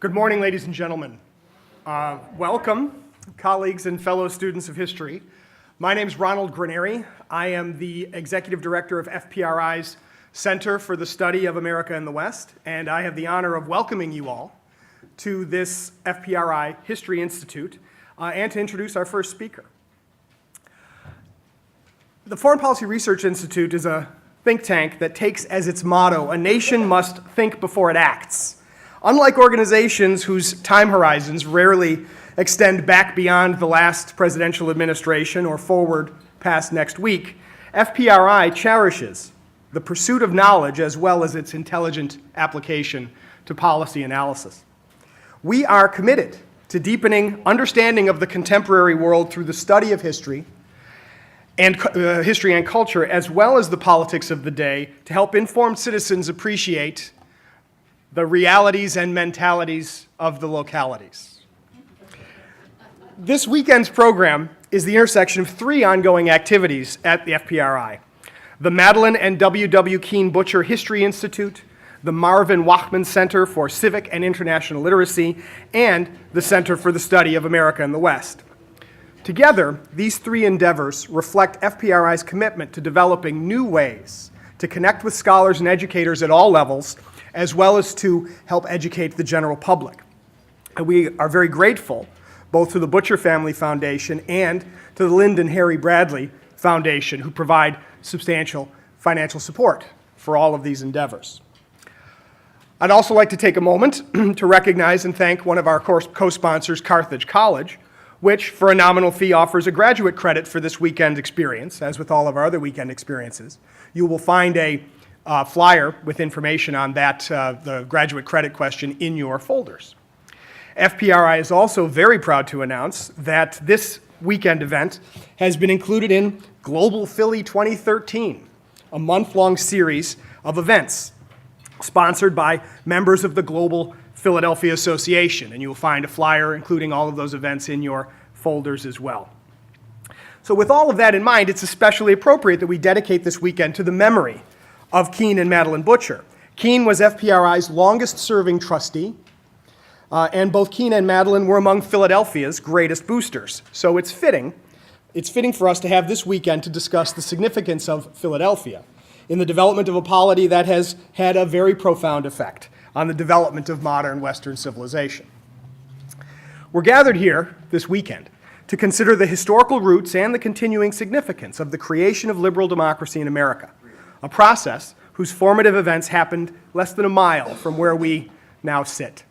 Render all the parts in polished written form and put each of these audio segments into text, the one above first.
Good morning, ladies and gentlemen. Welcome, colleagues and fellow students of history. My name is Ronald Graneri. I am the Executive Director of FPRI's Center for the Study of America and the West, and I have the honor of welcoming you all to this FPRI History Institute and to introduce our first speaker. The Foreign Policy Research Institute is a think tank that takes as its motto, "A nation must think before it acts." Unlike organizations whose time horizons rarely extend back beyond the last presidential administration or forward past next week, FPRI cherishes the pursuit of knowledge as well as its intelligent application to policy analysis. We are committed to deepening understanding of the contemporary world through the study of history and culture, as well as the politics of the day, to help informed citizens appreciate the realities and mentalities of the localities. This weekend's program is the intersection of three ongoing activities at the FPRI: the Madeline and W.W. Keene Butcher History Institute, the Marvin Wachman Center for Civic and International Literacy, and the Center for the Study of America and the West. Together, these three endeavors reflect FPRI's commitment to developing new ways to connect with scholars and educators at all levels, as well as to help educate the general public. And we are very grateful both to the Butcher Family Foundation and to the Lyndon Harry Bradley Foundation, who provide substantial financial support for all of these endeavors. I'd also like to take a moment to recognize and thank one of our co-sponsors, Carthage College, which, for a nominal fee, offers a graduate credit for this weekend experience, as with all of our other weekend experiences. You will find a flyer with information on that, the graduate credit question, in your folders. FPRI is also very proud to announce that this weekend event has been included in Global Philly 2013, a month-long series of events sponsored by members of the Global Philadelphia Association, and you will find a flyer including all of those events in your folders as well. So with all of that in mind, it's especially appropriate that we dedicate this weekend to the memory of Keene and Madeline Butcher. Keene was FPRI's longest-serving trustee, and both Keene and Madeline were among Philadelphia's greatest boosters. So it's fitting for us to have this weekend to discuss the significance of Philadelphia in the development of a polity that has had a very profound effect on the development of modern Western civilization. We're gathered here this weekend to consider the historical roots and the continuing significance of the creation of liberal democracy in America, a process whose formative events happened less than a mile from where we now sit.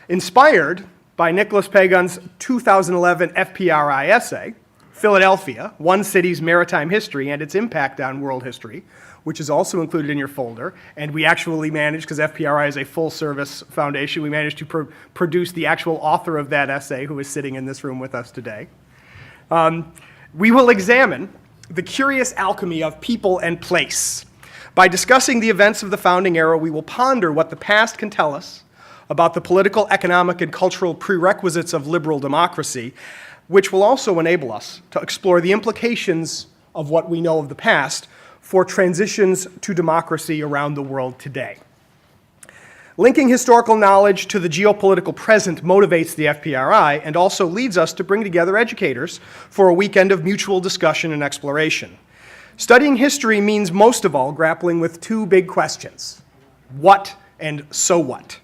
Inspired by Nicholas Pagan's 2011 FPRI essay, Philadelphia, One City's Maritime History and Its Impact on World History, which is also included in your folder, and we actually managed, because FPRI is a full-service foundation, we managed to produce the actual author of that essay, who is sitting in this room with us today. We will examine the curious alchemy of people and place. By discussing the events of the founding era, we will ponder what the past can tell us about the political, economic, and cultural prerequisites of liberal democracy, which will also enable us to explore the implications of what we know of the past for transitions to democracy around the world today. Linking historical knowledge to the geopolitical present motivates the FPRI and also leads us to bring together educators for a weekend of mutual discussion and exploration. Studying history means most of all grappling with two big questions: what and so what?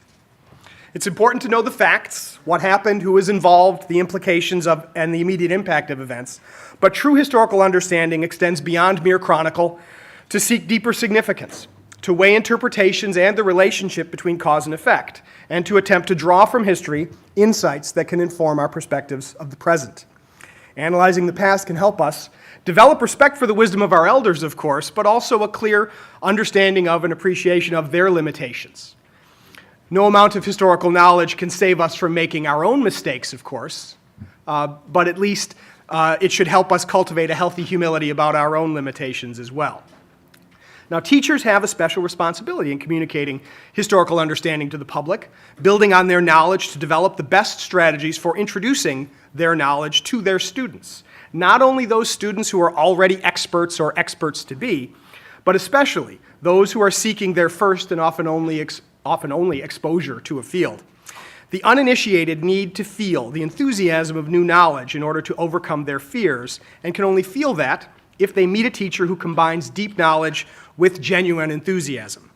It's important to know the facts, what happened, who was involved, the implications of, and the immediate impact of events. But true historical understanding extends beyond mere chronicle to seek deeper significance, to weigh interpretations and the relationship between cause and effect, and to attempt to draw from history insights that can inform our perspectives of the present. Analyzing the past can help us develop respect for the wisdom of our elders, of course, but also a clear understanding of and appreciation of their limitations. No amount of historical knowledge can save us from making our own mistakes, of course, but at least it should help us cultivate a healthy humility about our own limitations as well. Now, teachers have a special responsibility in communicating historical understanding to the public, building on their knowledge to develop the best strategies for introducing their knowledge to their students. Not only those students who are already experts or experts to be, but especially those who are seeking their first and often only exposure to a field. The uninitiated need to feel the enthusiasm of new knowledge in order to overcome their fears, and can only feel that if they meet a teacher who combines deep knowledge with genuine enthusiasm.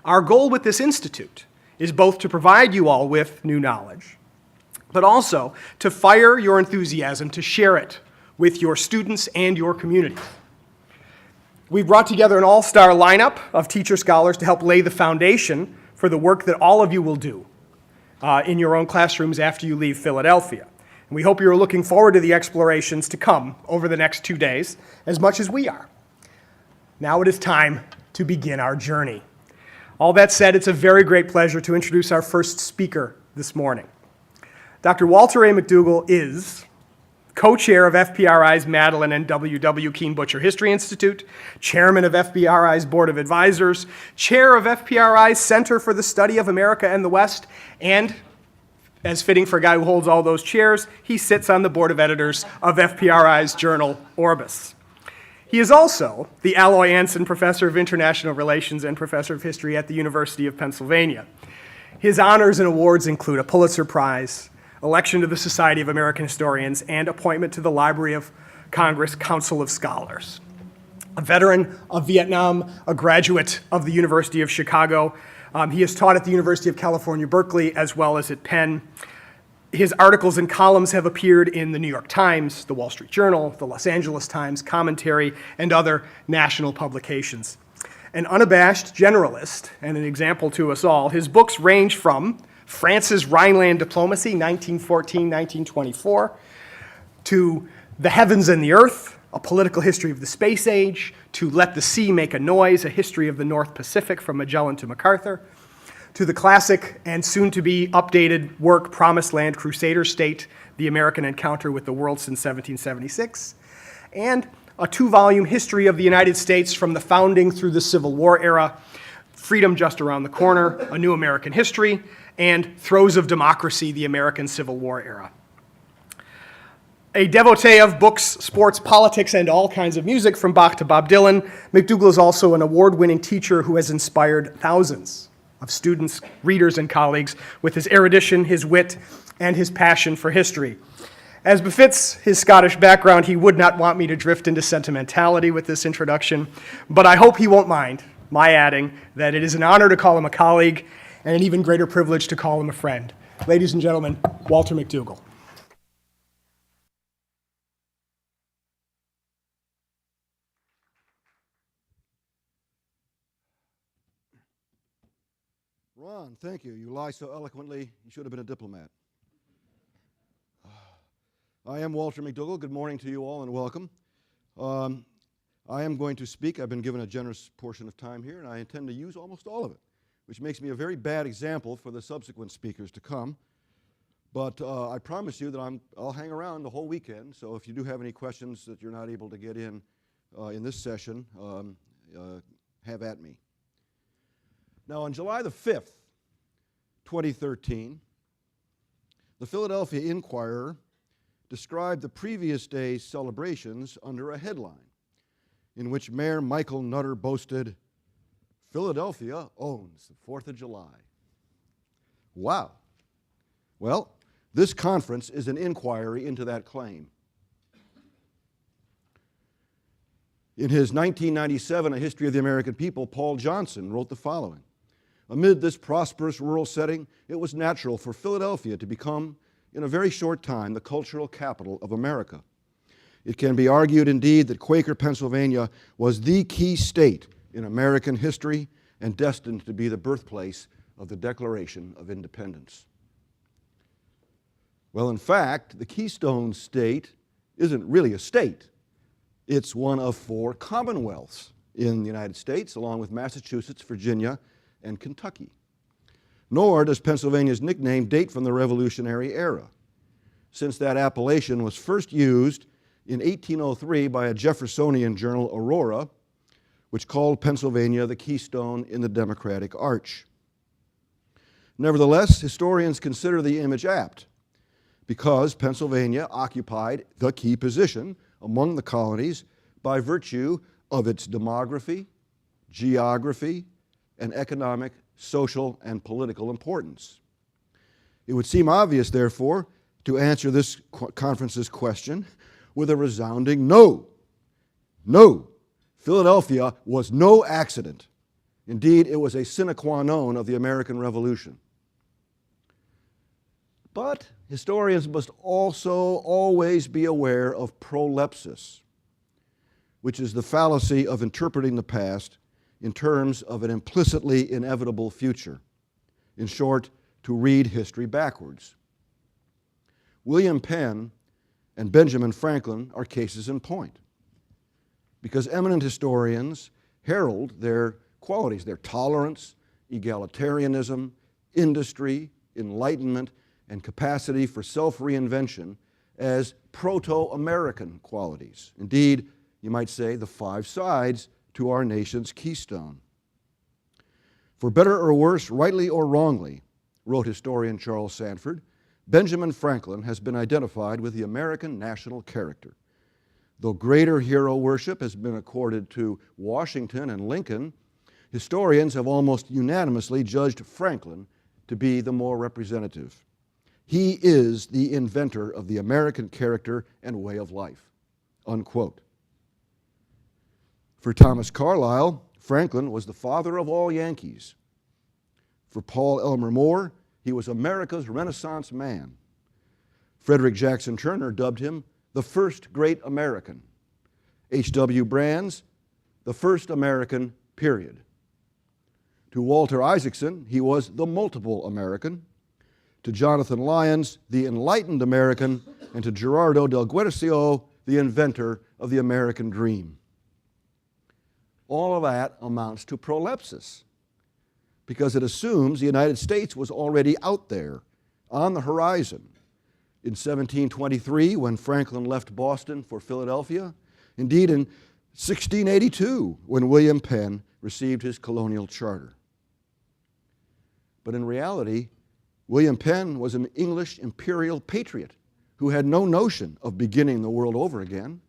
Our goal with this institute is both to provide you all with new knowledge, but also to fire your enthusiasm to share it with your students and your community. We've brought together an all-star lineup of teacher scholars to help lay the foundation for the work that all of you will do in your own classrooms after you leave Philadelphia. And we hope you're looking forward to the explorations to come over the next 2 days as much as we are. Now it is time to begin our journey. All that said, it's a very great pleasure to introduce our first speaker this morning. Dr. Walter A. McDougall is co-chair of FPRI's Madeline and W.W. Kean Butcher History Institute, chairman of FPRI's Board of Advisors, chair of FPRI's Center for the Study of America and the West, and, as fitting for a guy who holds all those chairs, he sits on the board of editors of FPRI's journal, Orbis. He is also the Alloy Anson Professor of International Relations and Professor of History at the University of Pennsylvania. His honors and awards include a Pulitzer Prize, election to the Society of American Historians, and appointment to the Library of Congress Council of Scholars. A veteran of Vietnam, a graduate of the University of Chicago, he has taught at the University of California, Berkeley, as well as at Penn. His articles and columns have appeared in the New York Times, the Wall Street Journal, the Los Angeles Times, Commentary, and other national publications. An unabashed generalist and an example to us all, his books range from France's Rhineland Diplomacy, 1914-1924, to The Heavens and the Earth, A Political History of the Space Age, to Let the Sea Make a Noise, A History of the North Pacific from Magellan to MacArthur, to the classic and soon-to-be updated work Promised Land Crusader State, The American Encounter with the World Since 1776, and a 2-volume history of the United States from the founding through the Civil War era, Freedom Just Around the Corner, A New American History, and Throes of Democracy, the American Civil War era. A devotee of books, sports, politics, and all kinds of music from Bach to Bob Dylan, McDougall is also an award-winning teacher who has inspired thousands of students, readers, and colleagues with his erudition, his wit, and his passion for history. As befits his Scottish background, he would not want me to drift into sentimentality with this introduction, but I hope he won't mind my adding that it is an honor to call him a colleague and an even greater privilege to call him a friend. Ladies and gentlemen, Walter McDougall. Ron, thank you. You lie so eloquently, you should have been a diplomat. I am Walter McDougall. Good morning to you all and welcome. I am going to speak. I've been given a generous portion of time here, and I intend to use almost all of it, which makes me a very bad example for the subsequent speakers to come. But I promise you that I'll hang around the whole weekend, so if you do have any questions that you're not able to get in this session, have at me. Now, on July the 5th, 2013, the Philadelphia Inquirer described the previous day's celebrations under a headline in which Mayor Michael Nutter boasted, "Philadelphia owns the 4th of July." Wow. Well, this conference is an inquiry into that claim. In his 1997 A History of the American People, Paul Johnson wrote the following: "Amid this prosperous rural setting, it was natural for Philadelphia to become, in a very short time, the cultural capital of America. It can be argued, indeed, that Quaker Pennsylvania was the key state in American history and destined to be the birthplace of the Declaration of Independence." Well, in fact, the Keystone State isn't really a state. It's one of 4 commonwealths in the United States, along with Massachusetts, Virginia, and Kentucky. Nor does Pennsylvania's nickname date from the Revolutionary era, since that appellation was first used in 1803 by a Jeffersonian journal, Aurora, which called Pennsylvania the keystone in the Democratic Arch. Nevertheless, historians consider the image apt, because Pennsylvania occupied the key position among the colonies by virtue of its demography, geography, and economic, social, and political importance. It would seem obvious, therefore, to answer this conference's question with a resounding no. No, Philadelphia was no accident. Indeed, it was a sine qua non of the American Revolution. But historians must also always be aware of prolepsis, which is the fallacy of interpreting the past in terms of an implicitly inevitable future. In short, to read history backwards. William Penn and Benjamin Franklin are cases in point, because eminent historians herald their qualities, their tolerance, egalitarianism, industry, enlightenment, and capacity for self-reinvention as proto-American qualities. Indeed, you might say the five sides to our nation's keystone. For better or worse, rightly or wrongly, wrote historian Charles Sanford, Benjamin Franklin has been identified with the American national character. Though greater hero worship has been accorded to Washington and Lincoln, historians have almost unanimously judged Franklin to be the more representative. He is the inventor of the American character and way of life, unquote. For Thomas Carlyle, Franklin was the father of all Yankees. For Paul Elmer More, he was America's Renaissance man. Frederick Jackson Turner dubbed him the first great American. H.W. Brands, the first American, period. To Walter Isaacson, he was the multiple American. To Jonathan Lyons, the enlightened American. And to Gerardo del Guercio, the inventor of the American dream. All of that amounts to prolepsis, because it assumes the United States was already out there, on the horizon. In 1723, when Franklin left Boston for Philadelphia, indeed in 1682, when William Penn received his colonial charter. But in reality, William Penn was an English imperial patriot who had no notion of beginning the world over again.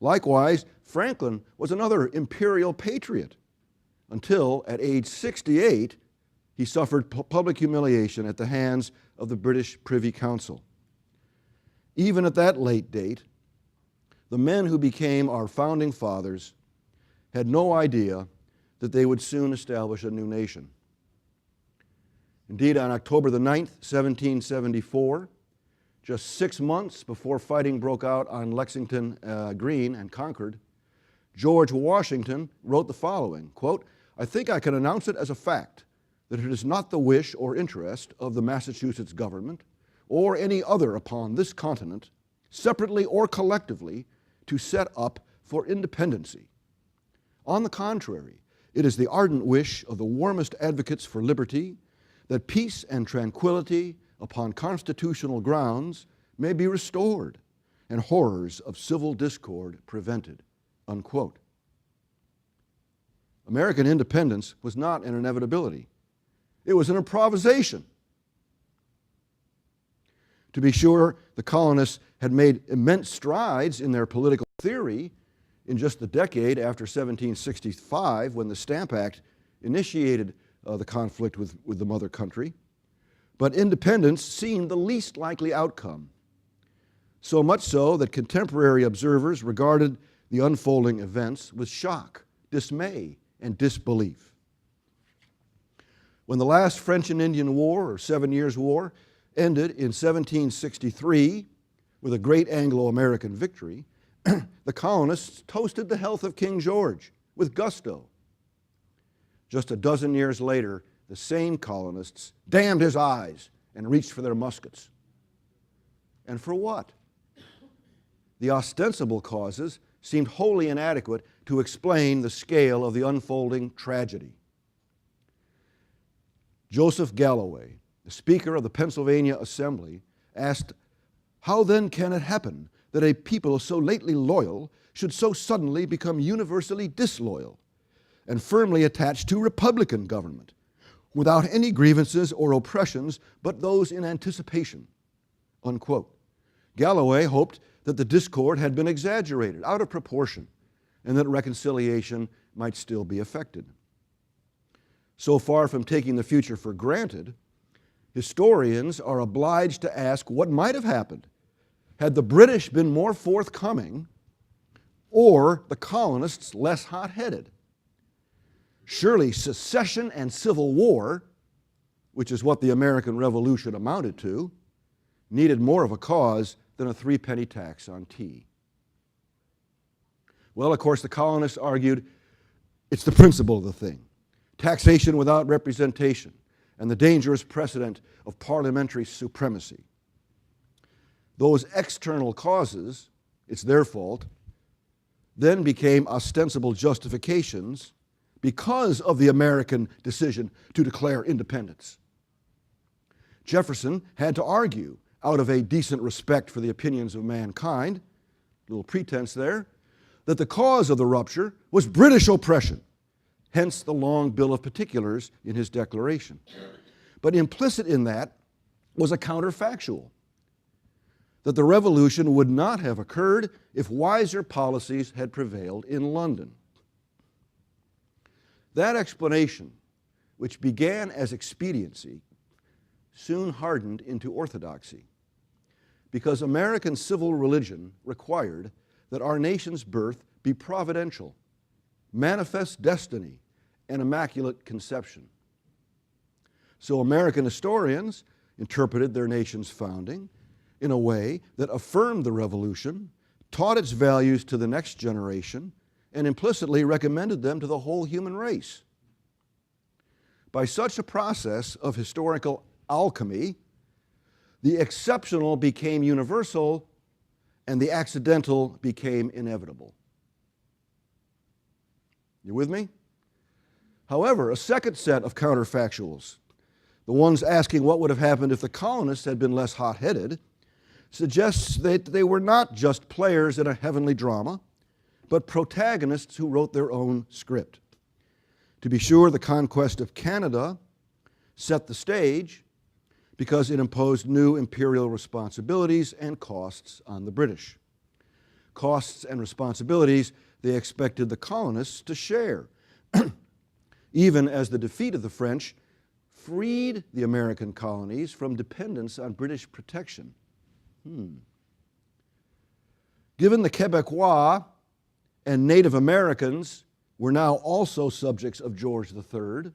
Likewise, Franklin was another imperial patriot until, at age 68, he suffered public humiliation at the hands of the British Privy Council. Even at that late date, the men who became our founding fathers had no idea that they would soon establish a new nation. Indeed, on October the 9th, 1774, just 6 months before fighting broke out on Lexington Green and Concord, George Washington wrote the following, quote, "I think I can announce it as a fact that it is not the wish or interest of the Massachusetts government or any other upon this continent, separately or collectively, to set up for independency. On the contrary, it is the ardent wish of the warmest advocates for liberty that peace and tranquility upon constitutional grounds may be restored and horrors of civil discord prevented," unquote. American independence was not an inevitability. It was an improvisation. To be sure, the colonists had made immense strides in their political theory in just the decade after 1765, when the Stamp Act initiated the conflict with the mother country. But independence seemed the least likely outcome, so much so that contemporary observers regarded the unfolding events with shock, dismay, and disbelief. When the last French and Indian War, or 7 Years' War, ended in 1763 with a great Anglo-American victory, the colonists toasted the health of King George with gusto. Just a dozen years later, the same colonists damned his eyes and reached for their muskets. And for what? The ostensible causes seemed wholly inadequate to explain the scale of the unfolding tragedy. Joseph Galloway, the Speaker of the Pennsylvania Assembly, asked, "How then can it happen that a people so lately loyal should so suddenly become universally disloyal and firmly attached to Republican government, without any grievances or oppressions but those in anticipation?" Unquote. Galloway hoped that the discord had been exaggerated, out of proportion, and that reconciliation might still be effected. So far from taking the future for granted, Historians are obliged to ask what might have happened had the British been more forthcoming or the colonists less hot-headed. Surely secession and civil war, which is what the American Revolution amounted to, needed more of a cause than a 3-penny tax on tea. Well, of course, the colonists argued it's the principle of the thing. Taxation without representation and the dangerous precedent of parliamentary supremacy. Those external causes, it's their fault, then became ostensible justifications because of the American decision to declare independence. Jefferson had to argue, out of a decent respect for the opinions of mankind, a little pretense there, that the cause of the rupture was British oppression, hence the long bill of particulars in his declaration. But implicit in that was a counterfactual, that the revolution would not have occurred if wiser policies had prevailed in London. That explanation, which began as expediency, soon hardened into orthodoxy, because American civil religion required that our nation's birth be providential, manifest destiny, and immaculate conception. So American historians interpreted their nation's founding in a way that affirmed the revolution, taught its values to the next generation, and implicitly recommended them to the whole human race. By such a process of historical alchemy, the exceptional became universal and the accidental became inevitable. You with me? However, a second set of counterfactuals, the ones asking what would have happened if the colonists had been less hot-headed, suggests that they were not just players in a heavenly drama, but protagonists who wrote their own script. To be sure, the conquest of Canada set the stage because it imposed new imperial responsibilities and costs on the British. Costs and responsibilities they expected the colonists to share, even as the defeat of the French freed the American colonies from dependence on British protection. Given the Quebecois and Native Americans were now also subjects of George III,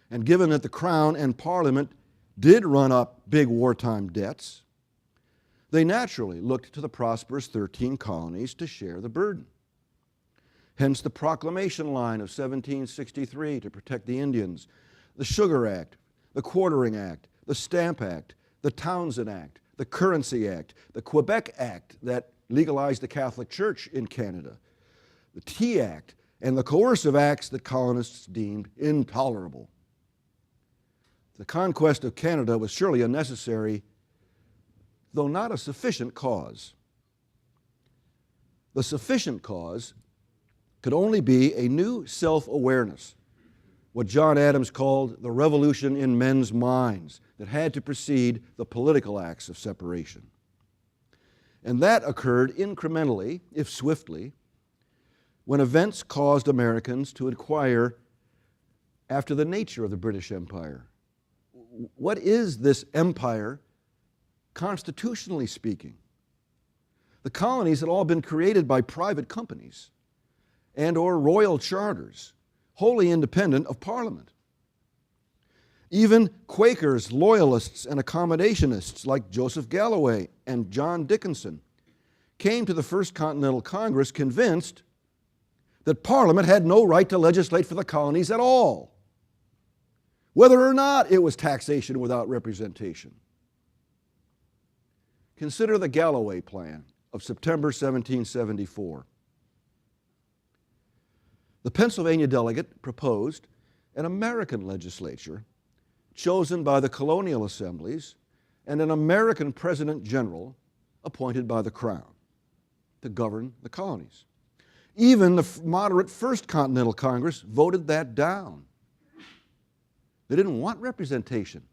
and given that the Crown and Parliament did run up big wartime debts, they naturally looked to the prosperous 13 colonies to share the burden. Hence the Proclamation Line of 1763 to protect the Indians, the Sugar Act, the Quartering Act, the Stamp Act, the Townshend Act, the Currency Act, the Quebec Act that legalized the Catholic Church in Canada, the Tea Act, and the coercive acts that colonists deemed intolerable. The conquest of Canada was surely a necessary, though not a sufficient cause. The sufficient cause could only be a new self-awareness, what John Adams called the revolution in men's minds that had to precede the political acts of separation. And that occurred incrementally, if swiftly, when events caused Americans to inquire after the nature of the British Empire. What is this empire, constitutionally speaking? The colonies had all been created by private companies and or royal charters, wholly independent of Parliament. Even Quakers, loyalists, and accommodationists like Joseph Galloway and John Dickinson came to the First Continental Congress convinced that Parliament had no right to legislate for the colonies at all, whether or not it was taxation without representation. Consider the Galloway Plan of September 1774. The Pennsylvania delegate proposed an American legislature chosen by the colonial assemblies and an American President General appointed by the Crown to govern the colonies. Even the moderate First Continental Congress voted that down. They didn't want representation.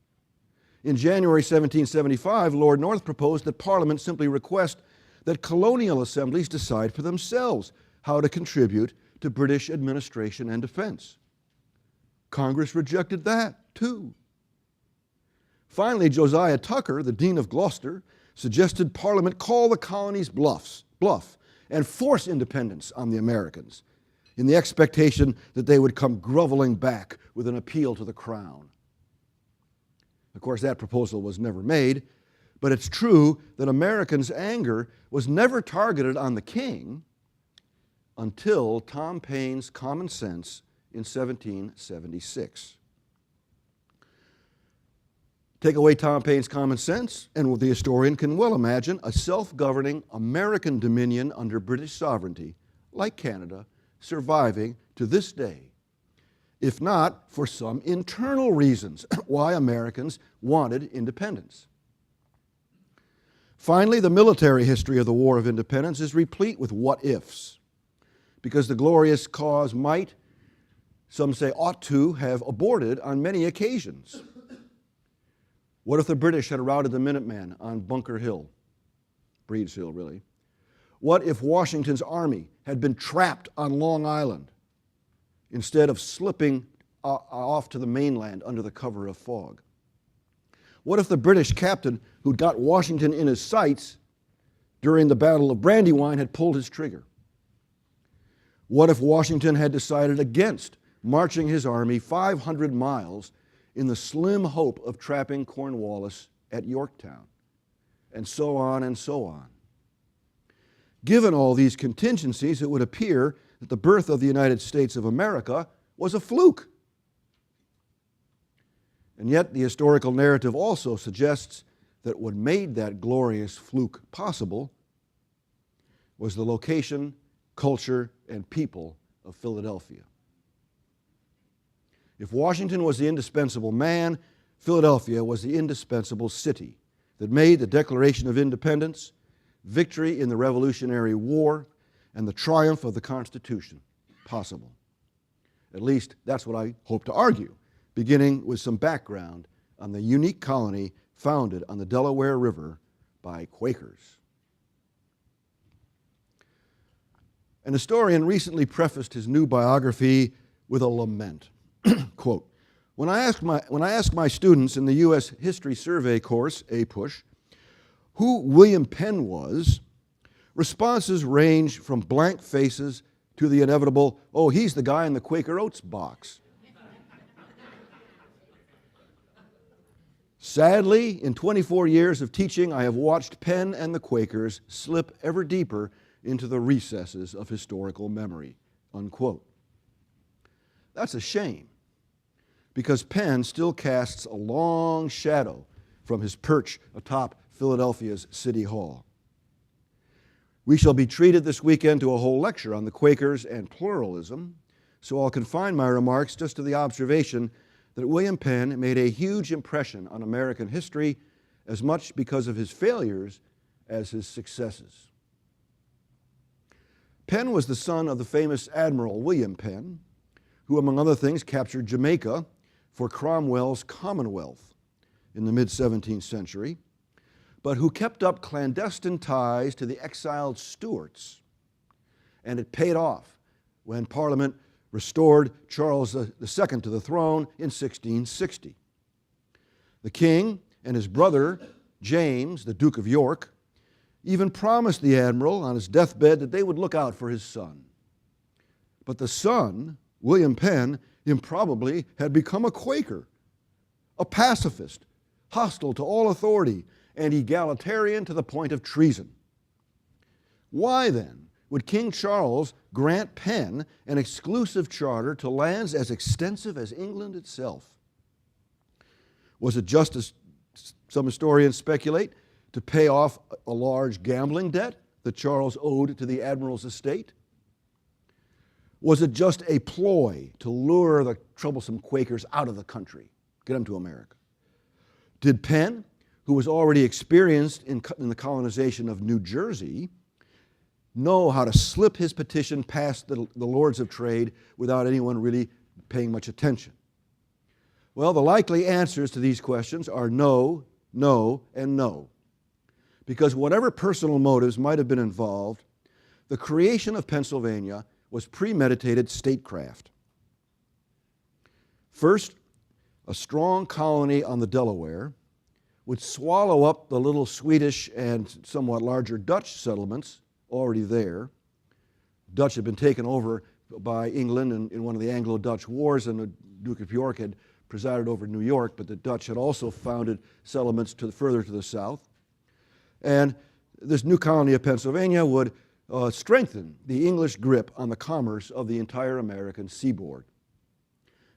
In January 1775, Lord North proposed that Parliament simply request that colonial assemblies decide for themselves how to contribute to British administration and defense. Congress rejected that too. Finally, Josiah Tucker, the Dean of Gloucester, suggested Parliament call the colonies bluff and force independence on the Americans in the expectation that they would come groveling back with an appeal to the crown. Of course, that proposal was never made, but it's true that Americans' anger was never targeted on the king until Tom Paine's Common Sense in 1776. Take away Tom Paine's Common Sense, and the historian can well imagine a self-governing American dominion under British sovereignty, like Canada, surviving to this day, if not for some internal reasons why Americans wanted independence. Finally, the military history of the War of Independence is replete with what-ifs, because the glorious cause might, some say ought to, have aborted on many occasions. What if the British had routed the Minutemen on Bunker Hill? Breed's Hill, really. What if Washington's army had been trapped on Long Island instead of slipping off to the mainland under the cover of fog? What if the British captain who'd got Washington in his sights during the Battle of Brandywine had pulled his trigger? What if Washington had decided against marching his army 500 miles in the slim hope of trapping Cornwallis at Yorktown? And so on and so on. Given all these contingencies, it would appear that the birth of the United States of America was a fluke. And yet the historical narrative also suggests that what made that glorious fluke possible was the location, culture, and people of Philadelphia. If Washington was the indispensable man, Philadelphia was the indispensable city that made the Declaration of Independence, victory in the Revolutionary War, and the triumph of the Constitution possible. At least that's what I hope to argue, beginning with some background on the unique colony founded on the Delaware River by Quakers. An historian recently prefaced his new biography with a lament. Quote, when I ask my students in the U.S. History Survey course, APUSH, who William Penn was, responses range from blank faces to the inevitable, oh, he's the guy in the Quaker Oats box. Sadly, in 24 years of teaching, I have watched Penn and the Quakers slip ever deeper into the recesses of historical memory, unquote. That's a shame, because Penn still casts a long shadow from his perch atop Philadelphia's City Hall. We shall be treated this weekend to a whole lecture on the Quakers and pluralism, so I'll confine my remarks just to the observation that William Penn made a huge impression on American history, as much because of his failures as his successes. Penn was the son of the famous Admiral William Penn, who, among other things, captured Jamaica for Cromwell's Commonwealth in the mid-17th century, but who kept up clandestine ties to the exiled Stuarts. And it paid off when Parliament restored Charles II to the throne in 1660. The king and his brother, James, the Duke of York, even promised the admiral on his deathbed that they would look out for his son. But the son, William Penn, improbably had become a Quaker, a pacifist, hostile to all authority, and egalitarian to the point of treason. Why then would King Charles grant Penn an exclusive charter to lands as extensive as England itself? Was it just, as some historians speculate, to pay off a large gambling debt that Charles owed to the admiral's estate? Was it just a ploy to lure the troublesome Quakers out of the country, get them to America? Did Penn, who was already experienced in the colonization of New Jersey, know how to slip his petition past the lords of trade without anyone really paying much attention? Well, the likely answers to these questions are no, no, and no. Because whatever personal motives might have been involved, the creation of Pennsylvania was premeditated statecraft. First, a strong colony on the Delaware, would swallow up the little Swedish and somewhat larger Dutch settlements already there. Dutch had been taken over by England in one of the Anglo-Dutch wars, and the Duke of York had presided over New York, but the Dutch had also founded settlements further to the south. And this new colony of Pennsylvania would strengthen the English grip on the commerce of the entire American seaboard.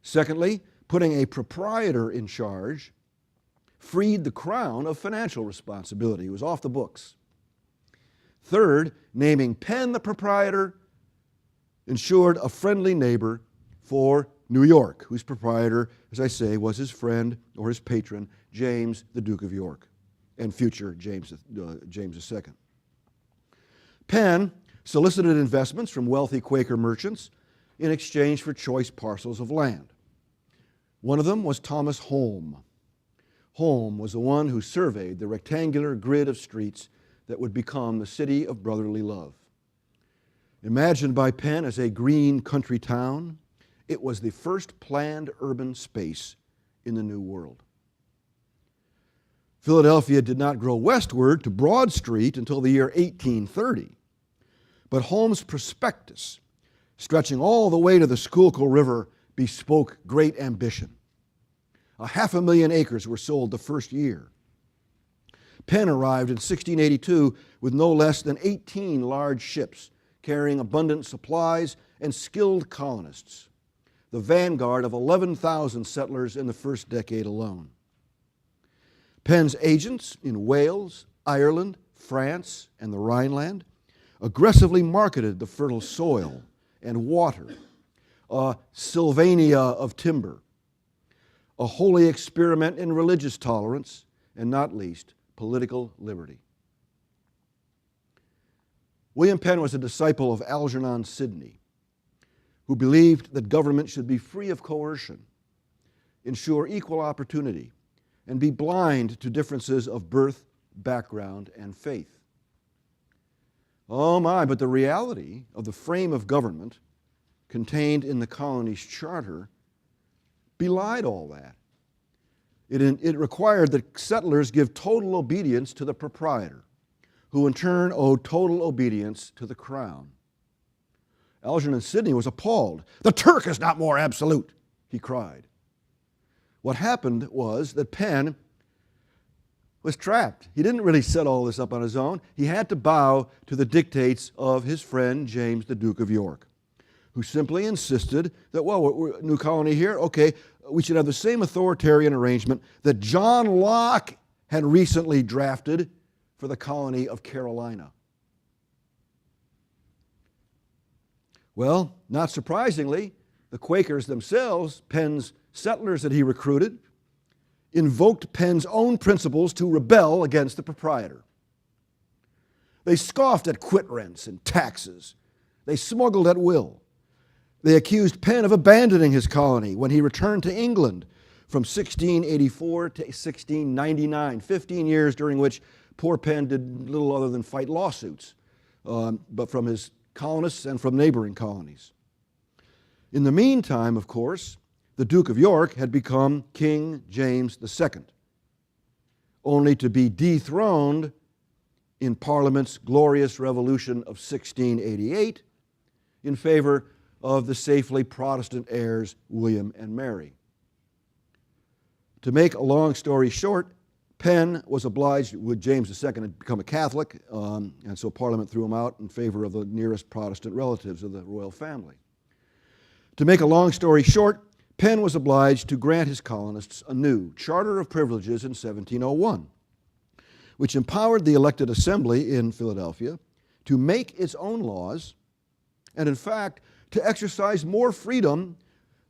Secondly, putting a proprietor in charge freed the crown of financial responsibility. It was off the books. Third, naming Penn the proprietor ensured a friendly neighbor for New York, whose proprietor, as I say, was his friend or his patron, James, the Duke of York, and future James II. Penn solicited investments from wealthy Quaker merchants in exchange for choice parcels of land. One of them was Thomas Home. Home was the one who surveyed the rectangular grid of streets that would become the city of brotherly love. Imagined by Penn as a green country town, it was the first planned urban space in the New World. Philadelphia did not grow westward to Broad Street until the year 1830, but Home's prospectus, stretching all the way to the Schuylkill River, bespoke great ambition. 500,000 acres were sold the first year. Penn arrived in 1682 with no less than 18 large ships carrying abundant supplies and skilled colonists, the vanguard of 11,000 settlers in the first decade alone. Penn's agents in Wales, Ireland, France, and the Rhineland aggressively marketed the fertile soil and water, a Sylvania of timber, a holy experiment in religious tolerance, and not least, political liberty. William Penn was a disciple of Algernon Sidney, who believed that government should be free of coercion, ensure equal opportunity, and be blind to differences of birth, background, and faith. Oh my, but the reality of the frame of government contained in the colony's charter belied all that. It required that settlers give total obedience to the proprietor, who in turn owed total obedience to the crown. Algernon Sidney was appalled. "The Turk is not more absolute," he cried. What happened was that Penn was trapped. He didn't really set all this up on his own. He had to bow to the dictates of his friend James, the Duke of York, who simply insisted that, well, we're a new colony here, okay, we should have the same authoritarian arrangement that John Locke had recently drafted for the colony of Carolina. Well, not surprisingly, the Quakers themselves, Penn's settlers that he recruited, invoked Penn's own principles to rebel against the proprietor. They scoffed at quit rents and taxes. They smuggled at will. They accused Penn of abandoning his colony when he returned to England from 1684 to 1699, 15 years during which poor Penn did little other than fight lawsuits, but from his colonists and from neighboring colonies. In the meantime, of course, the Duke of York had become King James II, only to be dethroned in Parliament's glorious revolution of 1688 in favor of the safely Protestant heirs William and Mary. To make a long story short, Penn was obliged, with James II, to become a Catholic, and so Parliament threw him out in favor of the nearest Protestant relatives of the royal family. To make a long story short, Penn was obliged to grant his colonists a new Charter of Privileges in 1701, which empowered the elected assembly in Philadelphia to make its own laws and, in fact, to exercise more freedom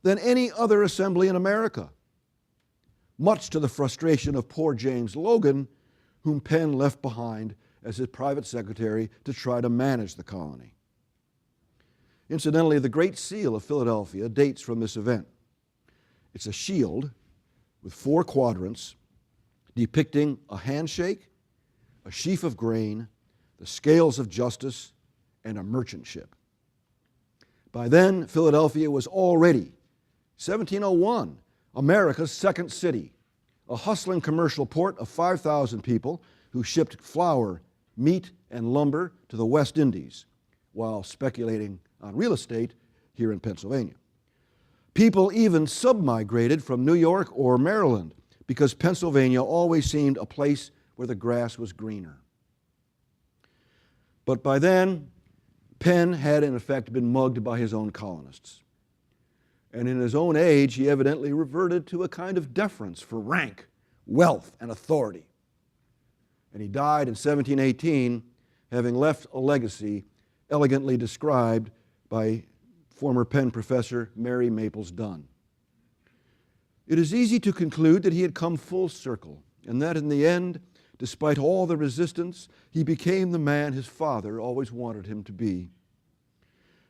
than any other assembly in America, much to the frustration of poor James Logan, whom Penn left behind as his private secretary to try to manage the colony. Incidentally, the Great Seal of Philadelphia dates from this event. It's a shield with 4 quadrants depicting a handshake, a sheaf of grain, the scales of justice, and a merchant ship. By then, Philadelphia was already, 1701, America's second city, a hustling commercial port of 5,000 people who shipped flour, meat, and lumber to the West Indies while speculating on real estate here in Pennsylvania. People even sub-migrated from New York or Maryland because Pennsylvania always seemed a place where the grass was greener. But by then, Penn had in effect been mugged by his own colonists. And in his own age, he evidently reverted to a kind of deference for rank, wealth, and authority. And he died in 1718, having left a legacy elegantly described by former Penn professor Mary Maples Dunn. It is easy to conclude that he had come full circle, and that in the end, despite all the resistance, he became the man his father always wanted him to be.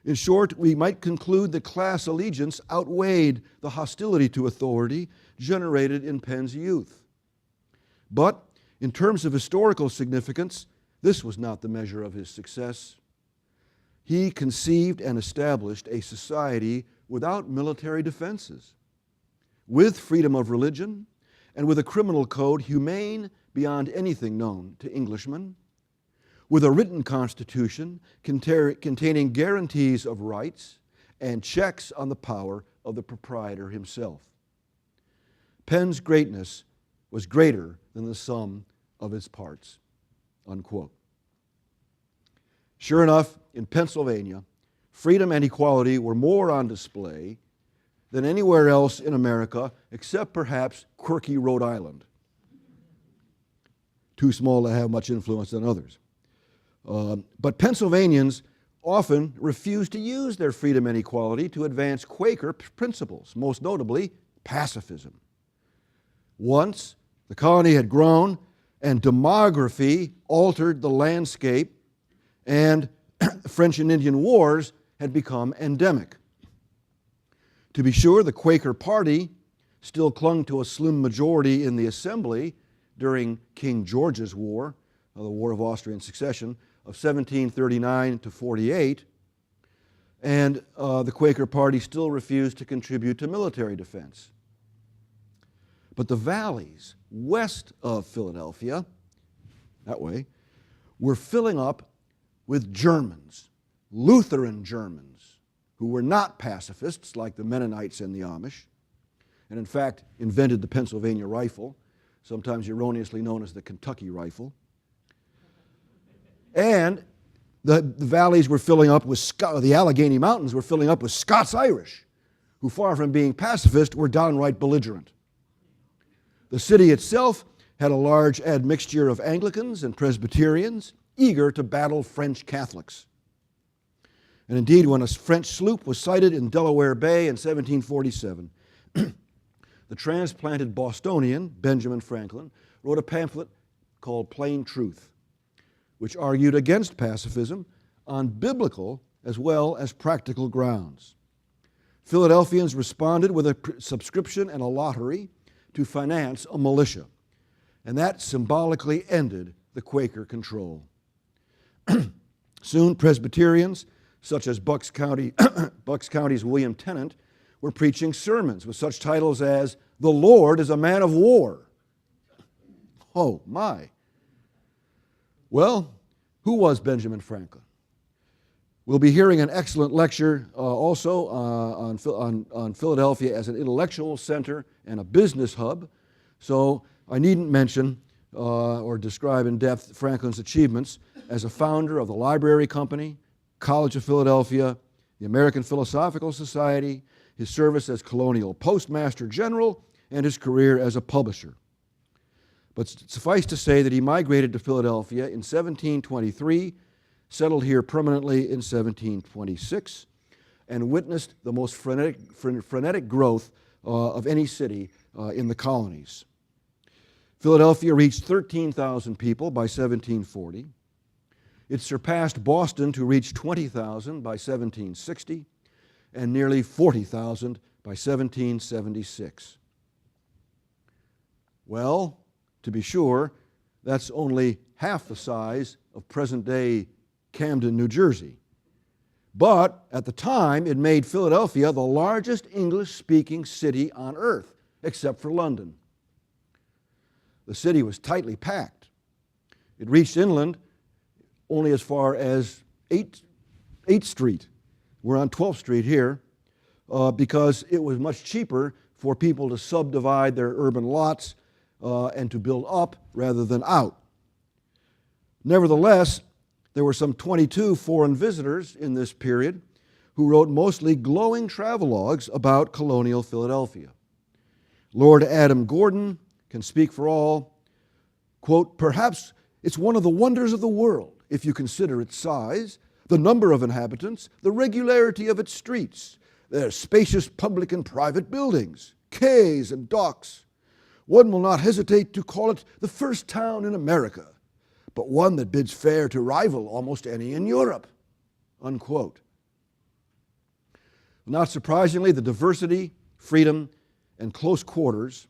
In short, we might conclude that class allegiance outweighed the hostility to authority generated in Penn's youth. But in terms of historical significance, this was not the measure of his success. He conceived and established a society without military defenses, with freedom of religion, and with a criminal code humane beyond anything known to Englishmen, with a written constitution containing guarantees of rights and checks on the power of the proprietor himself. Penn's greatness was greater than the sum of its parts, unquote. Sure enough, in Pennsylvania, freedom and equality were more on display than anywhere else in America, except perhaps quirky Rhode Island, too small to have much influence on others. But Pennsylvanians often refused to use their freedom and equality to advance Quaker principles, most notably pacifism. Once the colony had grown and demography altered the landscape, and French and Indian wars had become endemic. To be sure, the Quaker Party still clung to a slim majority in the Assembly during King George's War, the War of Austrian Succession of 1739 to 48, and the Quaker Party still refused to contribute to military defense. But the valleys west of Philadelphia, that way, were filling up with Germans, Lutheran Germans, who were not pacifists like the Mennonites and the Amish, and in fact invented the Pennsylvania rifle, sometimes erroneously known as the Kentucky rifle. And the valleys were filling up with, the Allegheny Mountains were filling up with Scots-Irish, who far from being pacifist were downright belligerent. The city itself had a large admixture of Anglicans and Presbyterians, eager to battle French Catholics. And indeed, when a French sloop was sighted in Delaware Bay in 1747, the transplanted Bostonian, Benjamin Franklin, wrote a pamphlet called Plain Truth, which argued against pacifism on biblical as well as practical grounds. Philadelphians responded with a subscription and a lottery to finance a militia, and that symbolically ended the Quaker control. Soon, Presbyterians, such as Bucks County's William Tennant, were preaching sermons with such titles as, "The Lord is a Man of War." Oh, my. Well, who was Benjamin Franklin? We'll be hearing an excellent lecture also on Philadelphia as an intellectual center and a business hub. So I needn't mention or describe in depth Franklin's achievements as a founder of the Library Company, College of Philadelphia, the American Philosophical Society, his service as colonial postmaster general, and his career as a publisher. But suffice to say that he migrated to Philadelphia in 1723, settled here permanently in 1726, and witnessed the most frenetic growth of any city in the colonies. Philadelphia reached 13,000 people by 1740. It surpassed Boston to reach 20,000 by 1760 and nearly 40,000 by 1776. Well, to be sure, that's only half the size of present-day Camden, New Jersey. But at the time, it made Philadelphia the largest English-speaking city on earth, except for London. The city was tightly packed. It reached inland only as far as 8th Street. We're on 12th Street here because it was much cheaper for people to subdivide their urban lots and to build up rather than out. Nevertheless, there were some 22 foreign visitors in this period who wrote mostly glowing travelogues about colonial Philadelphia. Lord Adam Gordon can speak for all. Quote, "Perhaps it's one of the wonders of the world if you consider its size, the number of inhabitants, the regularity of its streets, their spacious public and private buildings, quays and docks. One will not hesitate to call it the first town in America, but one that bids fair to rival almost any in Europe." Unquote. Not surprisingly, the diversity, freedom, and close quarters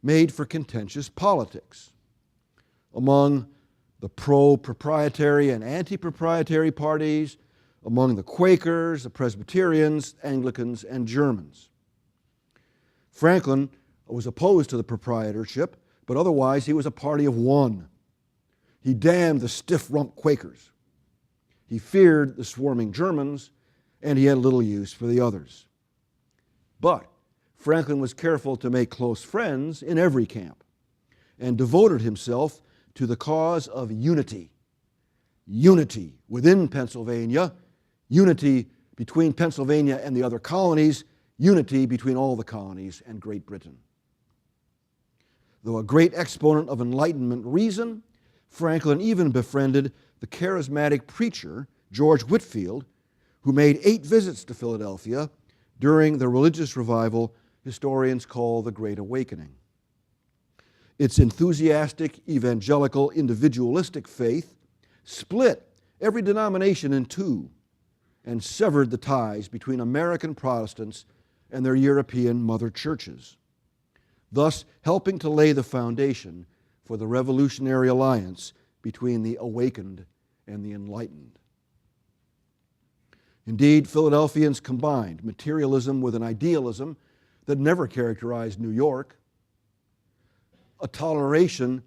made for contentious politics among the pro-proprietary and anti-proprietary parties, among the Quakers, the Presbyterians, Anglicans, and Germans. Franklin was opposed to the proprietorship, but otherwise he was a party of one. He damned the stiff-rumped Quakers. He feared the swarming Germans, and he had little use for the others. But Franklin was careful to make close friends in every camp and devoted himself to the cause of unity. Unity within Pennsylvania, unity between Pennsylvania and the other colonies, unity between all the colonies and Great Britain. Though a great exponent of Enlightenment reason, Franklin even befriended the charismatic preacher George Whitefield, who made 8 visits to Philadelphia during the religious revival historians call the Great Awakening. Its enthusiastic, evangelical, individualistic faith split every denomination in two and severed the ties between American Protestants and their European mother churches, thus helping to lay the foundation for the revolutionary alliance between the awakened and the enlightened. Indeed, Philadelphians combined materialism with an idealism that never characterized New York, a toleration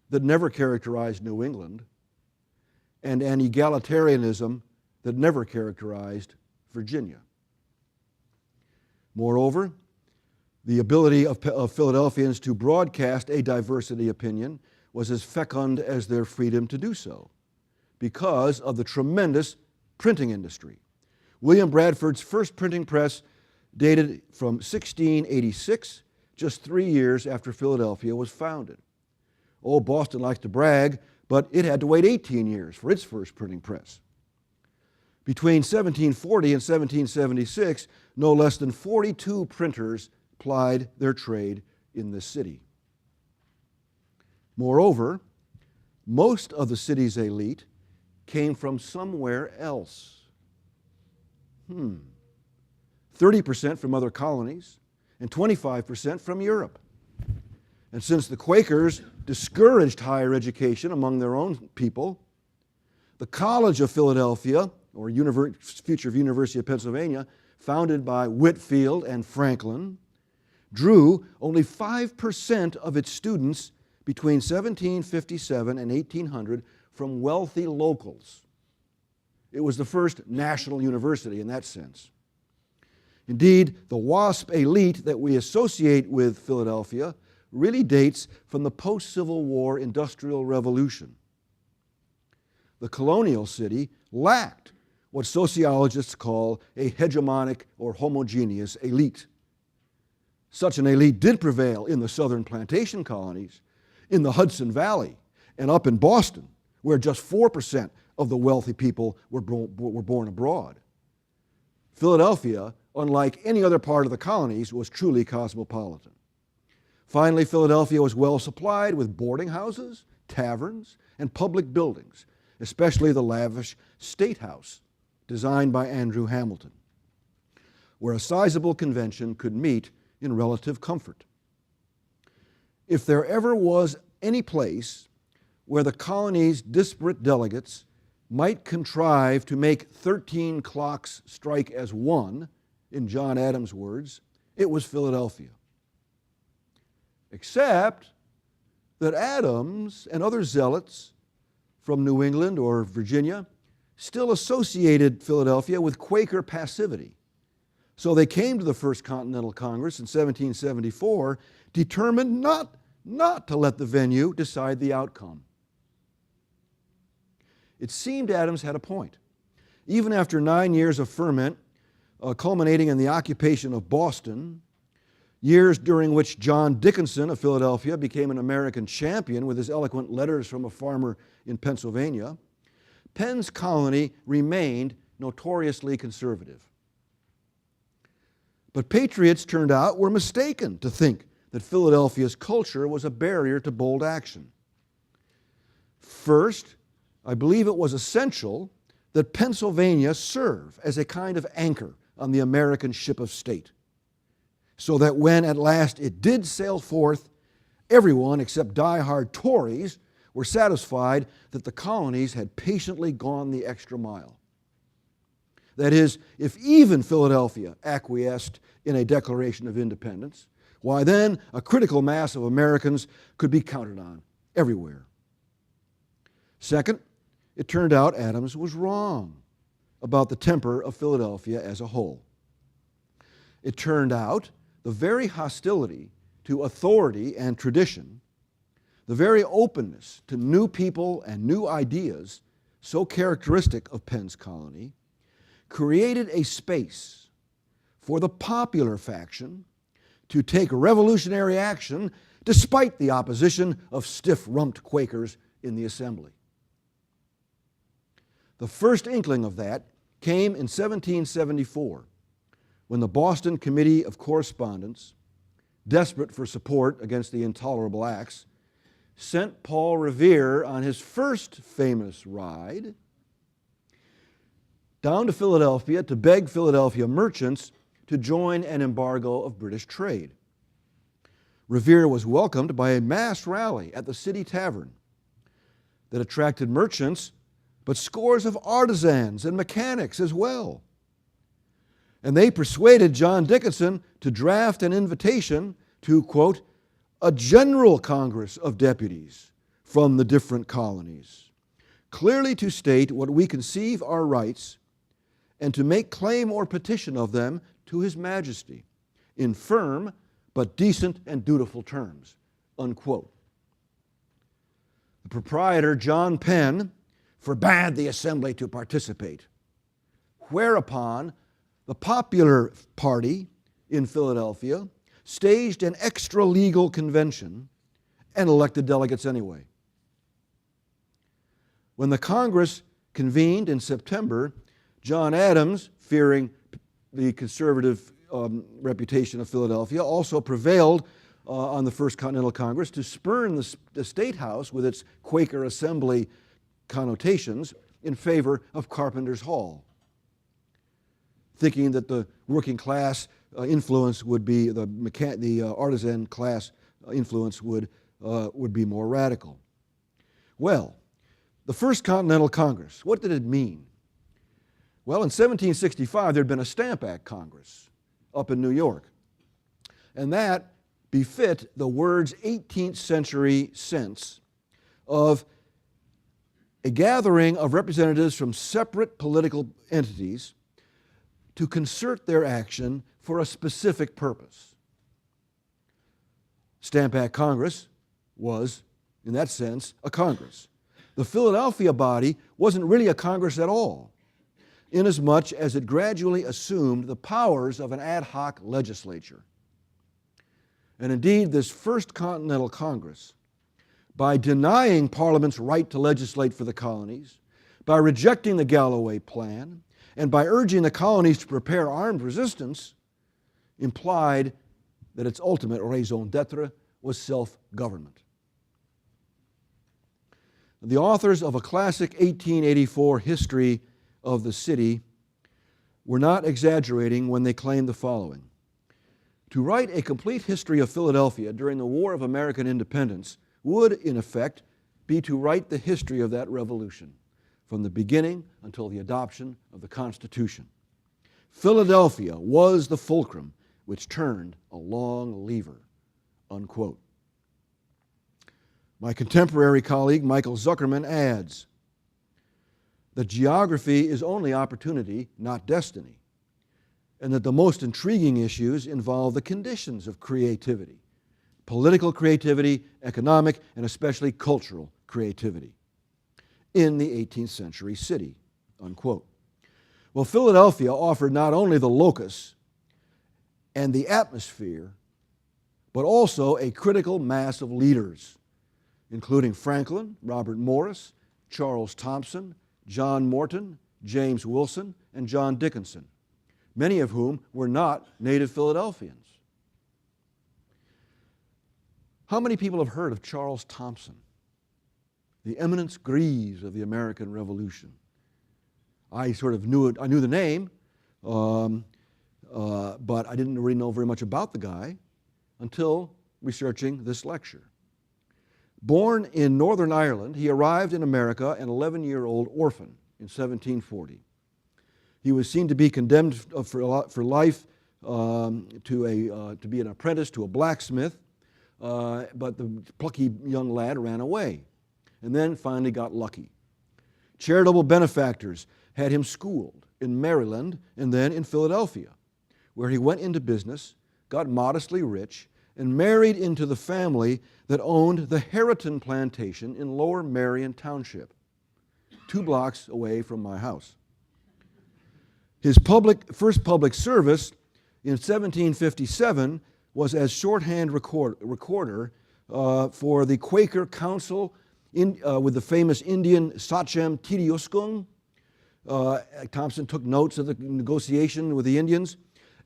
that never characterized New England, and an egalitarianism that never characterized Virginia. Moreover, the ability of Philadelphians to broadcast a diversity opinion was as fecund as their freedom to do so because of the tremendous printing industry. William Bradford's first printing press dated from 1686, just 3 years after Philadelphia was founded. Oh, Boston likes to brag, but it had to wait 18 years for its first printing press. Between 1740 and 1776, no less than 42 printers plied their trade in this city. Moreover, most of the city's elite came from somewhere else. 30% from other colonies and 25% from Europe. And since the Quakers discouraged higher education among their own people, the College of Philadelphia, or future University of Pennsylvania, founded by Whitefield and Franklin, drew only 5% of its students between 1757 and 1800 from wealthy locals. It was the first national university in that sense. Indeed, the WASP elite that we associate with Philadelphia really dates from the post-Civil War Industrial Revolution. The colonial city lacked what sociologists call a hegemonic or homogeneous elite. Such an elite did prevail in the southern plantation colonies, in the Hudson Valley, and up in Boston, where just 4% of the wealthy people were born abroad. Philadelphia, unlike any other part of the colonies, was truly cosmopolitan. Finally, Philadelphia was well supplied with boarding houses, taverns, and public buildings, especially the lavish State House, designed by Andrew Hamilton, where a sizable convention could meet in relative comfort. If there ever was any place where the colony's disparate delegates might contrive to make 13 clocks strike as one, in John Adams' words, it was Philadelphia. Except that Adams and other zealots from New England or Virginia still associated Philadelphia with Quaker passivity. So they came to the First Continental Congress in 1774 determined not to let the venue decide the outcome. It seemed Adams had a point. Even after 9 years of ferment, culminating in the occupation of Boston, years during which John Dickinson of Philadelphia became an American champion with his eloquent letters from a farmer in Pennsylvania, Penn's colony remained notoriously conservative. But patriots, turned out, were mistaken to think that Philadelphia's culture was a barrier to bold action. First, I believe it was essential that Pennsylvania serve as a kind of anchor on the American ship of state, so that when at last it did sail forth, everyone except die-hard Tories were satisfied that the colonies had patiently gone the extra mile. That is, if even Philadelphia acquiesced in a Declaration of Independence, why then a critical mass of Americans could be counted on everywhere. Second, it turned out Adams was wrong about the temper of Philadelphia as a whole. It turned out the very hostility to authority and tradition, the very openness to new people and new ideas so characteristic of Penn's colony, created a space for the popular faction to take revolutionary action despite the opposition of stiff-rumped Quakers in the Assembly. The first inkling of that came in 1774, when the Boston Committee of Correspondence, desperate for support against the intolerable acts, sent Paul Revere on his first famous ride down to Philadelphia to beg Philadelphia merchants to join an embargo of British trade. Revere was welcomed by a mass rally at the City Tavern that attracted merchants, but scores of artisans and mechanics as well. And they persuaded John Dickinson to draft an invitation to, quote, a general Congress of Deputies from the different colonies, clearly to state what we conceive our rights and to make claim or petition of them to His Majesty in firm but decent and dutiful terms, unquote. The proprietor, John Penn, forbade the assembly to participate, whereupon the Popular Party in Philadelphia staged an extra-legal convention and elected delegates anyway. When the Congress convened in September, John Adams, fearing the conservative reputation of Philadelphia, also prevailed on the First Continental Congress to spurn the State House with its Quaker Assembly connotations in favor of Carpenter's Hall, thinking that the working class influence would be, the artisan class influence would be more radical. Well, the First Continental Congress, what did it mean? Well, in 1765, there had been a Stamp Act Congress up in New York, and that befit the words 18th century sense of a gathering of representatives from separate political entities to concert their action for a specific purpose. Stamp Act Congress was, in that sense, a Congress. The Philadelphia body wasn't really a Congress at all, inasmuch as it gradually assumed the powers of an ad hoc legislature. And indeed, this First Continental Congress, by denying Parliament's right to legislate for the colonies, by rejecting the Galloway Plan, and by urging the colonies to prepare armed resistance, implied that its ultimate raison d'etre was self-government. The authors of a classic 1884 history of the city were not exaggerating when they claimed the following: to write a complete history of Philadelphia during the War of American Independence would, in effect, be to write the history of that revolution, from the beginning until the adoption of the Constitution. Philadelphia was the fulcrum which turned a long lever, unquote. My contemporary colleague, Michael Zuckerman, adds that geography is only opportunity, not destiny, and that the most intriguing issues involve the conditions of creativity, political creativity, economic, and especially cultural creativity in the 18th century city, unquote. Well, Philadelphia offered not only the locus and the atmosphere, but also a critical mass of leaders, including Franklin, Robert Morris, Charles Thompson, John Morton, James Wilson, and John Dickinson, many of whom were not native Philadelphians. How many people have heard of Charles Thompson, the eminence grise of the American Revolution? I sort of knew it. I knew the name, but I didn't really know very much about the guy until researching this lecture. Born in Northern Ireland, he arrived in America an 11-year-old orphan in 1740. He was seen to be condemned for life to be an apprentice to a blacksmith, but the plucky young lad ran away and then finally got lucky. Charitable benefactors had him schooled in Maryland and then in Philadelphia, where he went into business, got modestly rich, and married into the family that owned the Harriton Plantation in Lower Merion Township, 2 blocks away from my house. His first public service in 1757 was as shorthand recorder for the Quaker Council with the famous Indian Sachem Tidiuskung. Thompson took notes of the negotiation with the Indians,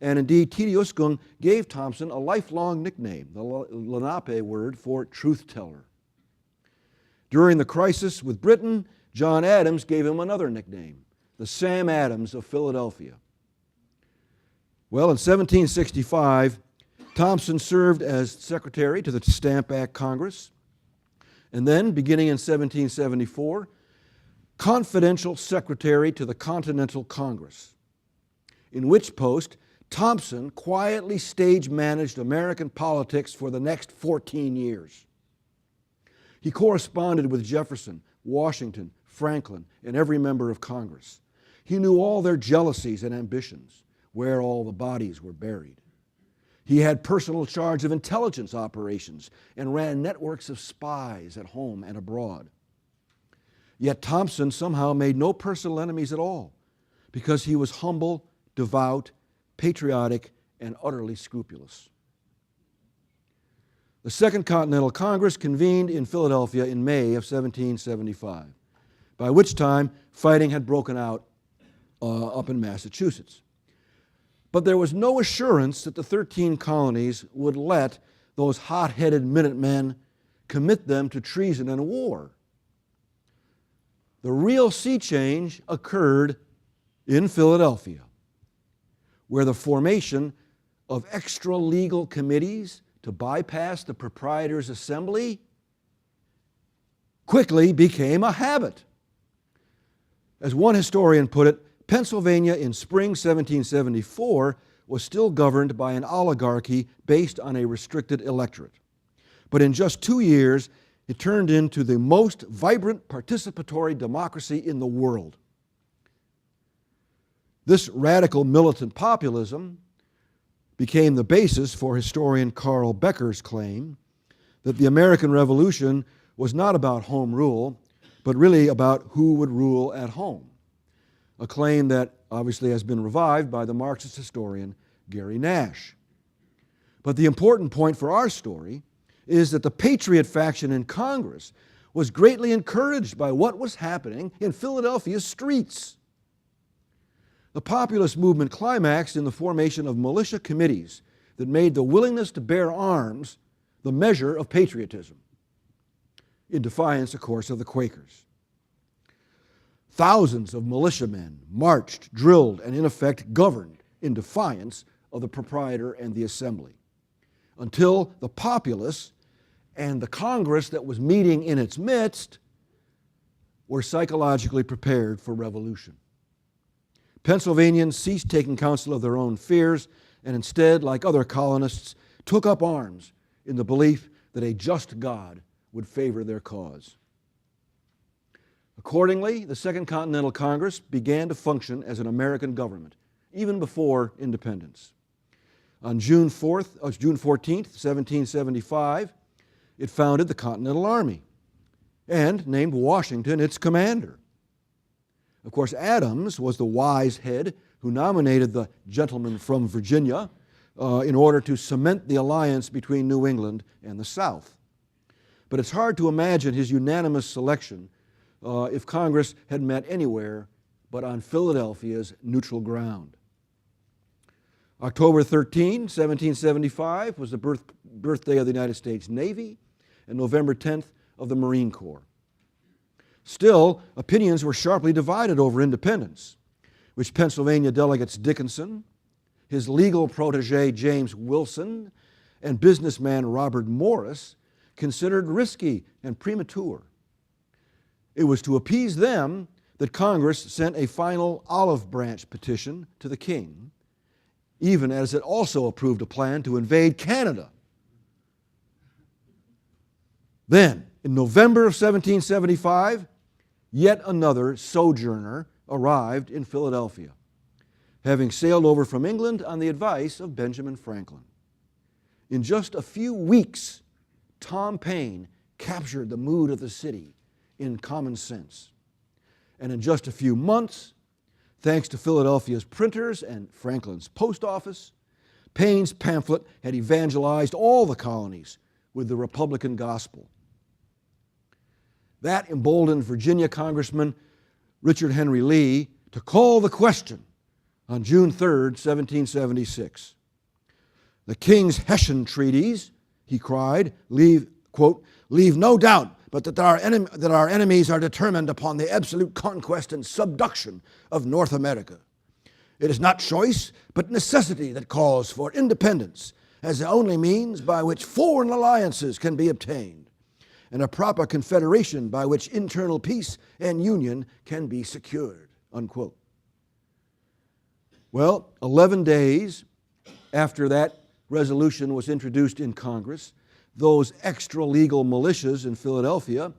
and indeed Tidiuskung gave Thompson a lifelong nickname, the Lenape word for truth teller. During the crisis with Britain, John Adams gave him another nickname, the Sam Adams of Philadelphia. Well, in 1765, Thompson served as secretary to the Stamp Act Congress, and then, beginning in 1774, confidential secretary to the Continental Congress, in which post Thompson quietly stage-managed American politics for the next 14 years. He corresponded with Jefferson, Washington, Franklin, and every member of Congress. He knew all their jealousies and ambitions, where all the bodies were buried. He had personal charge of intelligence operations and ran networks of spies at home and abroad. Yet Thompson somehow made no personal enemies at all because he was humble, devout, patriotic, and utterly scrupulous. The Second Continental Congress convened in Philadelphia in May of 1775, by which time fighting had broken out up in Massachusetts. But there was no assurance that the 13 colonies would let those hot-headed Minutemen commit them to treason and war. The real sea change occurred in Philadelphia, where the formation of extra-legal committees to bypass the proprietors' assembly quickly became a habit. As one historian put it, Pennsylvania in spring 1774 was still governed by an oligarchy based on a restricted electorate. But in just 2 years, it turned into the most vibrant participatory democracy in the world. This radical militant populism became the basis for historian Carl Becker's claim that the American Revolution was not about home rule, but really about who would rule at home, a claim that obviously has been revived by the Marxist historian Gary Nash. But the important point for our story is that the Patriot faction in Congress was greatly encouraged by what was happening in Philadelphia's streets. The populist movement climaxed in the formation of militia committees that made the willingness to bear arms the measure of patriotism, in defiance, of course, of the Quakers. Thousands of militiamen marched, drilled, and in effect governed in defiance of the proprietor and the assembly, until the populace and the Congress that was meeting in its midst were psychologically prepared for revolution. Pennsylvanians ceased taking counsel of their own fears and instead, like other colonists, took up arms in the belief that a just God would favor their cause. Accordingly, the Second Continental Congress began to function as an American government, even before independence. On June 14th, 1775, it founded the Continental Army and named Washington its commander. Of course, Adams was the wise head who nominated the gentleman from Virginia in order to cement the alliance between New England and the South. But it's hard to imagine his unanimous selection if Congress had met anywhere but on Philadelphia's neutral ground. October 13, 1775 was the birthday of the United States Navy, and November 10th of the Marine Corps. Still, opinions were sharply divided over independence, which Pennsylvania delegates Dickinson, his legal protege James Wilson, and businessman Robert Morris considered risky and premature. It was to appease them that Congress sent a final olive branch petition to the king, even as it also approved a plan to invade Canada. Then, in November of 1775, yet another sojourner arrived in Philadelphia, having sailed over from England on the advice of Benjamin Franklin. In just a few weeks, Tom Paine captured the mood of the city in Common Sense. And in just a few months, thanks to Philadelphia's printers and Franklin's post office, Paine's pamphlet had evangelized all the colonies with the Republican gospel. That emboldened Virginia Congressman Richard Henry Lee to call the question on June 3, 1776. The King's Hessian treaties, he cried, leave no doubt but that our enemies are determined upon the absolute conquest and subduction of North America. It is not choice, but necessity that calls for independence as the only means by which foreign alliances can be obtained, and a proper confederation by which internal peace and union can be secured." Unquote. Well, 11 days after that resolution was introduced in Congress, those extra-legal militias in Philadelphia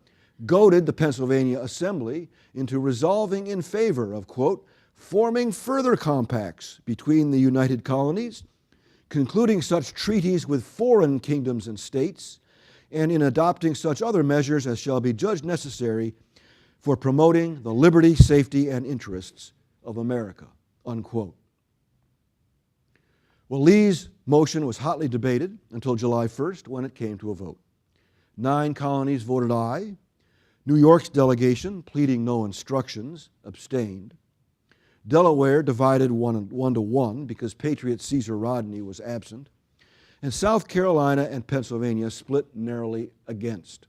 goaded the Pennsylvania Assembly into resolving in favor of, quote, "forming further compacts between the United Colonies, concluding such treaties with foreign kingdoms and states, and in adopting such other measures as shall be judged necessary for promoting the liberty, safety, and interests of America," unquote. Well, Lee's motion was hotly debated until July 1st when it came to a vote. 9 colonies voted aye. New York's delegation, pleading no instructions, abstained. Delaware divided 1-1 because Patriot Caesar Rodney was absent. And South Carolina and Pennsylvania split narrowly against.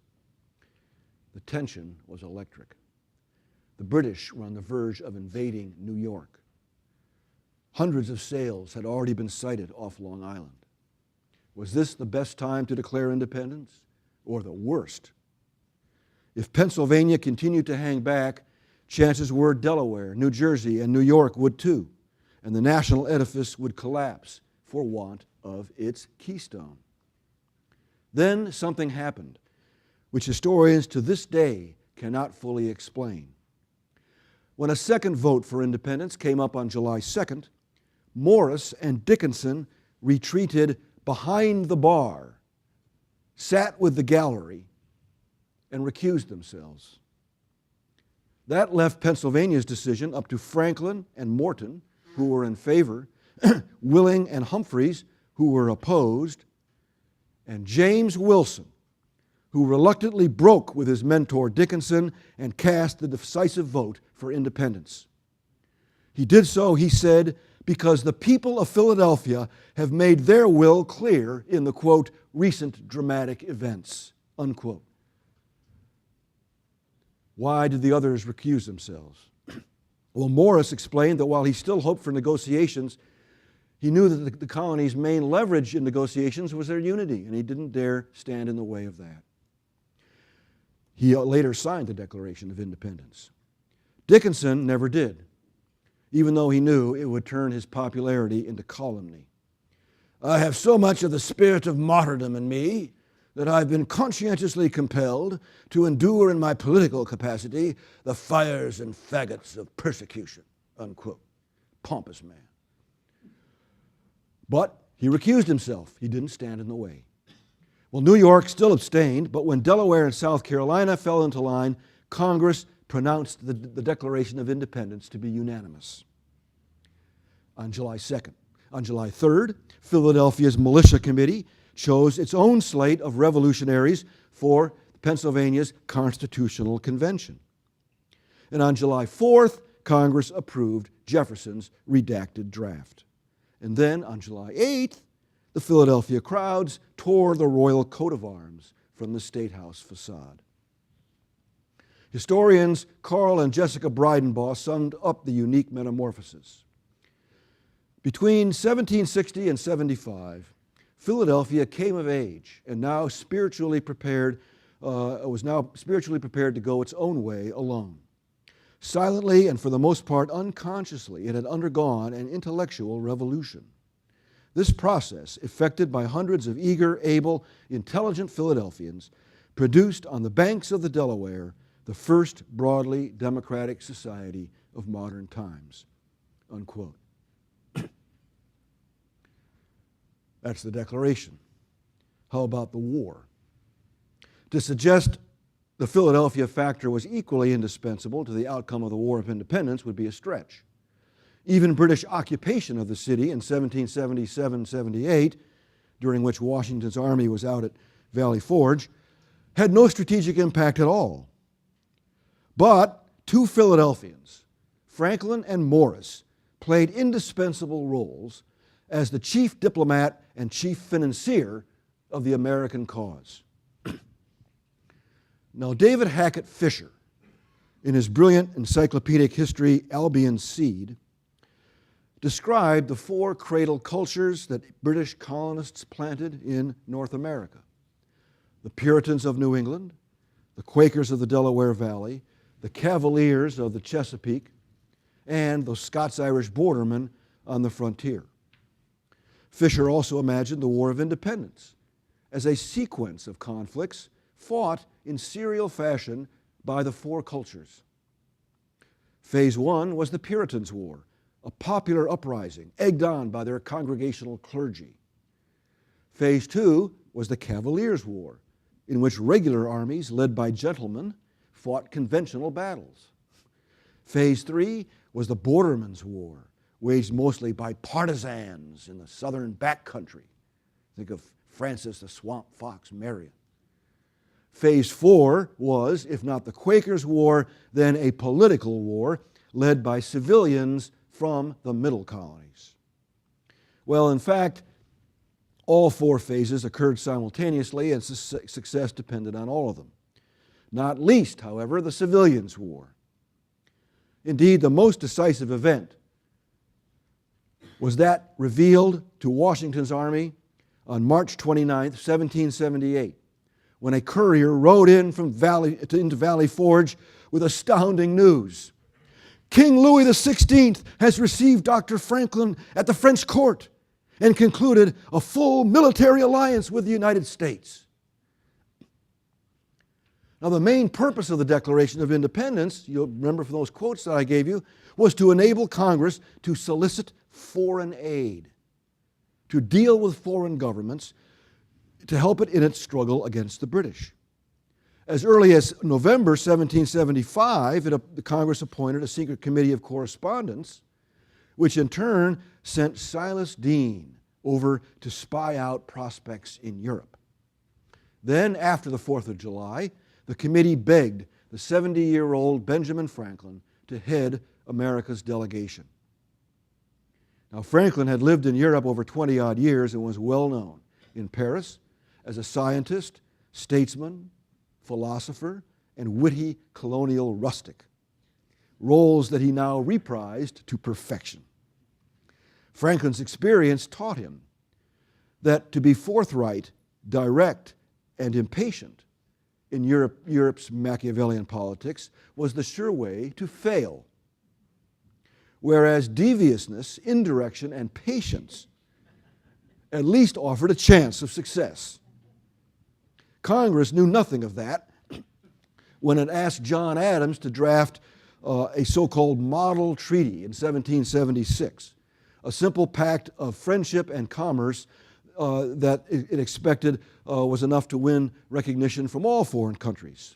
The tension was electric. The British were on the verge of invading New York. Hundreds of sails had already been sighted off Long Island. Was this the best time to declare independence, or the worst? If Pennsylvania continued to hang back, chances were Delaware, New Jersey, and New York would too, and the national edifice would collapse for want of its keystone. Then something happened, which historians to this day cannot fully explain. When a second vote for independence came up on July 2nd, Morris and Dickinson retreated behind the bar, sat with the gallery, and recused themselves. That left Pennsylvania's decision up to Franklin and Morton, who were in favor, Willing and Humphreys, who were opposed, and James Wilson, who reluctantly broke with his mentor Dickinson and cast the decisive vote for independence. He did so, he said, because the people of Philadelphia have made their will clear in the, quote, recent dramatic events, unquote. Why did the others recuse themselves? Well, Morris explained that while he still hoped for negotiations, he knew that the colony's main leverage in negotiations was their unity, and he didn't dare stand in the way of that. He later signed the Declaration of Independence. Dickinson never did, even though he knew it would turn his popularity into calumny. "I have so much of the spirit of martyrdom in me that I've been conscientiously compelled to endure in my political capacity the fires and faggots of persecution, unquote. Pompous man. But he recused himself. He didn't stand in the way. Well, New York still abstained, but when Delaware and South Carolina fell into line, Congress pronounced the Declaration of Independence to be unanimous on July 2nd. On July 3rd, Philadelphia's Militia Committee chose its own slate of revolutionaries for Pennsylvania's Constitutional Convention. And on July 4th, Congress approved Jefferson's redacted draft. And then on July 8th, the Philadelphia crowds tore the royal coat of arms from the State House facade. Historians Carl and Jessica Breidenbaugh summed up the unique metamorphosis. Between 1760 and 75, Philadelphia came of age and was now spiritually prepared to go its own way alone. Silently and for the most part unconsciously, it had undergone an intellectual revolution. This process, effected by hundreds of eager, able, intelligent Philadelphians, produced on the banks of the Delaware the first broadly democratic society of modern times, unquote. That's the Declaration. How about the war? To suggest the Philadelphia factor was equally indispensable to the outcome of the War of Independence would be a stretch. Even British occupation of the city in 1777-78, during which Washington's army was out at Valley Forge, had no strategic impact at all. But two Philadelphians, Franklin and Morris, played indispensable roles as the chief diplomat and chief financier of the American cause. Now, David Hackett Fisher, in his brilliant encyclopedic history, Albion's Seed, described the four cradle cultures that British colonists planted in North America: the Puritans of New England, the Quakers of the Delaware Valley, the Cavaliers of the Chesapeake, and the Scots-Irish bordermen on the frontier. Fisher also imagined the War of Independence as a sequence of conflicts fought in serial fashion by the four cultures. Phase one was the Puritans' War, a popular uprising egged on by their congregational clergy. Phase two was the Cavaliers' War, in which regular armies led by gentlemen fought conventional battles. Phase three was the Bordermen's War, waged mostly by partisans in the southern backcountry. Think of Francis the Swamp Fox Marion. Phase four was, if not the Quakers' War, then a political war led by civilians from the middle colonies. Well, in fact, all four phases occurred simultaneously, and success depended on all of them. Not least, however, the Civilians' War. Indeed, the most decisive event was that revealed to Washington's army on March 29, 1778, when a courier rode in into Valley Forge with astounding news. King Louis XVI has received Dr. Franklin at the French court and concluded a full military alliance with the United States. Now, the main purpose of the Declaration of Independence, you'll remember from those quotes that I gave you, was to enable Congress to solicit foreign aid, to deal with foreign governments, to help it in its struggle against the British. As early as November 1775, the Congress appointed a secret committee of correspondence, which in turn sent Silas Deane over to spy out prospects in Europe. Then, after the 4th of July, the committee begged the 70-year-old Benjamin Franklin to head America's delegation. Now, Franklin had lived in Europe over 20-odd years and was well known in Paris as a scientist, statesman, philosopher, and witty colonial rustic, roles that he now reprised to perfection. Franklin's experience taught him that to be forthright, direct, and impatient in Europe's Machiavellian politics was the sure way to fail, whereas deviousness, indirection, and patience at least offered a chance of success. Congress knew nothing of that when it asked John Adams to draft a so-called model treaty in 1776, a simple pact of friendship and commerce that it expected was enough to win recognition from all foreign countries.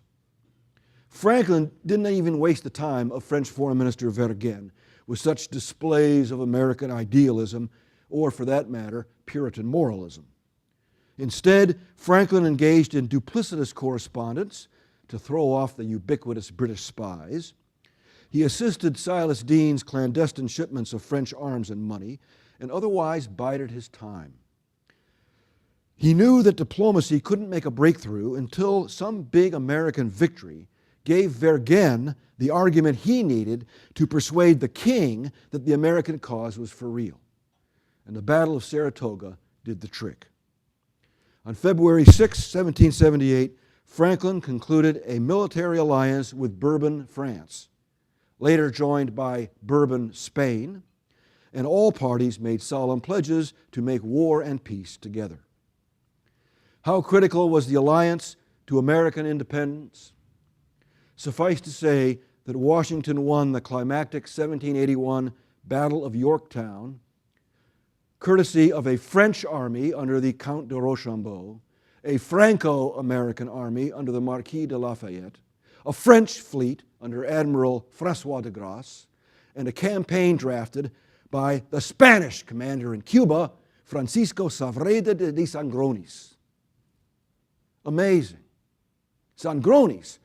Franklin didn't even waste the time of French Foreign Minister Vergennes with such displays of American idealism, or for that matter, Puritan moralism. Instead, Franklin engaged in duplicitous correspondence to throw off the ubiquitous British spies. He assisted Silas Deane's clandestine shipments of French arms and money, and otherwise bided his time. He knew that diplomacy couldn't make a breakthrough until some big American victory gave Vergennes the argument he needed to persuade the king that the American cause was for real. And the Battle of Saratoga did the trick. On February 6, 1778, Franklin concluded a military alliance with Bourbon, France, later joined by Bourbon, Spain, and all parties made solemn pledges to make war and peace together. How critical was the alliance to American independence? Suffice to say that Washington won the climactic 1781 Battle of Yorktown, courtesy of a French army under the Count de Rochambeau, a Franco-American army under the Marquis de Lafayette, a French fleet under Admiral François de Grasse, and a campaign drafted by the Spanish commander in Cuba, Francisco Savreda de Sangronis. Amazing. Sangronis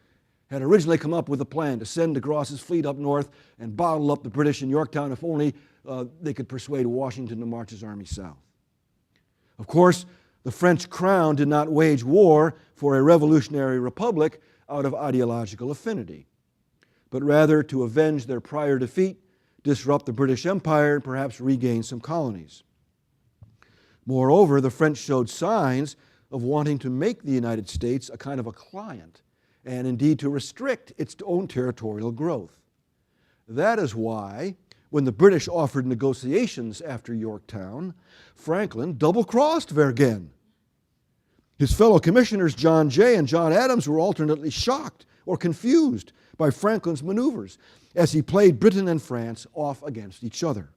had originally come up with a plan to send de Grasse's fleet up north and bottle up the British in Yorktown if only they could persuade Washington to march his army south. Of course, the French crown did not wage war for a revolutionary republic out of ideological affinity, but rather to avenge their prior defeat, disrupt the British Empire, and perhaps regain some colonies. Moreover, the French showed signs of wanting to make the United States a kind of a client, and indeed to restrict its own territorial growth. That is why, when the British offered negotiations after Yorktown, Franklin double-crossed Vergennes. His fellow commissioners, John Jay and John Adams, were alternately shocked or confused by Franklin's maneuvers as he played Britain and France off against each other.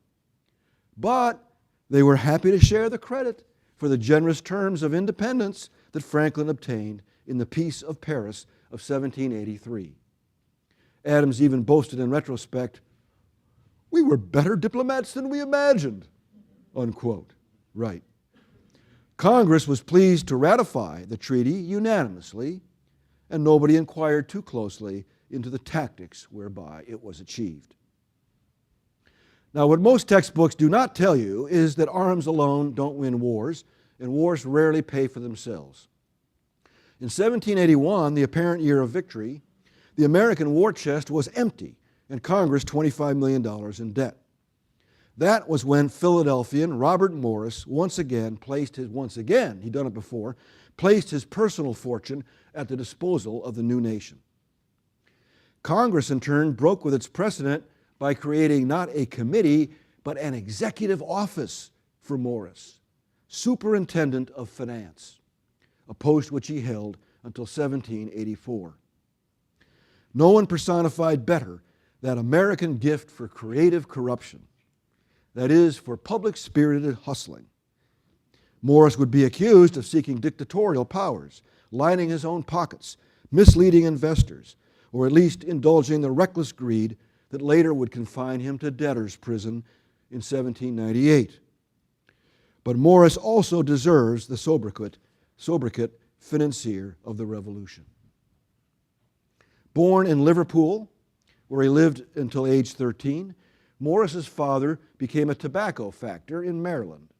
But they were happy to share the credit for the generous terms of independence that Franklin obtained in the Peace of Paris of 1783. Adams even boasted in retrospect, "We were better diplomats than we imagined," unquote. Right. Congress was pleased to ratify the treaty unanimously, and nobody inquired too closely into the tactics whereby it was achieved. Now, what most textbooks do not tell you is that arms alone don't win wars, and wars rarely pay for themselves. In 1781, the apparent year of victory, the American war chest was empty and Congress $25 million in debt. That was when Philadelphian Robert Morris once again, he'd done it before, placed his personal fortune at the disposal of the new nation. Congress, in turn, broke with its precedent by creating not a committee, but an executive office for Morris, Superintendent of Finance, a post which he held until 1784. No one personified better that American gift for creative corruption, that is, for public-spirited hustling. Morris would be accused of seeking dictatorial powers, lining his own pockets, misleading investors, or at least indulging the reckless greed that later would confine him to debtor's prison in 1798. But Morris also deserves the sobriquet financier of the Revolution. Born in Liverpool, where he lived until age 13, Morris's father became a tobacco factor in Maryland.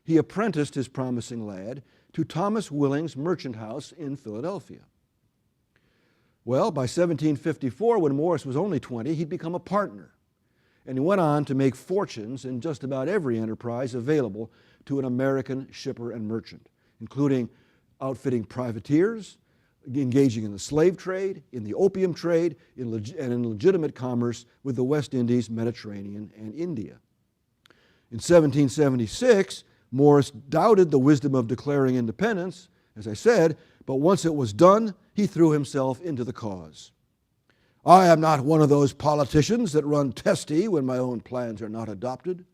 He apprenticed his promising lad to Thomas Willing's merchant house in Philadelphia. Well, by 1754, when Morris was only 20, he'd become a partner, and he went on to make fortunes in just about every enterprise available to an American shipper and merchant, including outfitting privateers, engaging in the slave trade, in the opium trade, and in legitimate commerce with the West Indies, Mediterranean, and India. In 1776, Morris doubted the wisdom of declaring independence, as I said, but once it was done, he threw himself into the cause. I am not one of those politicians that run testy when my own plans are not adopted.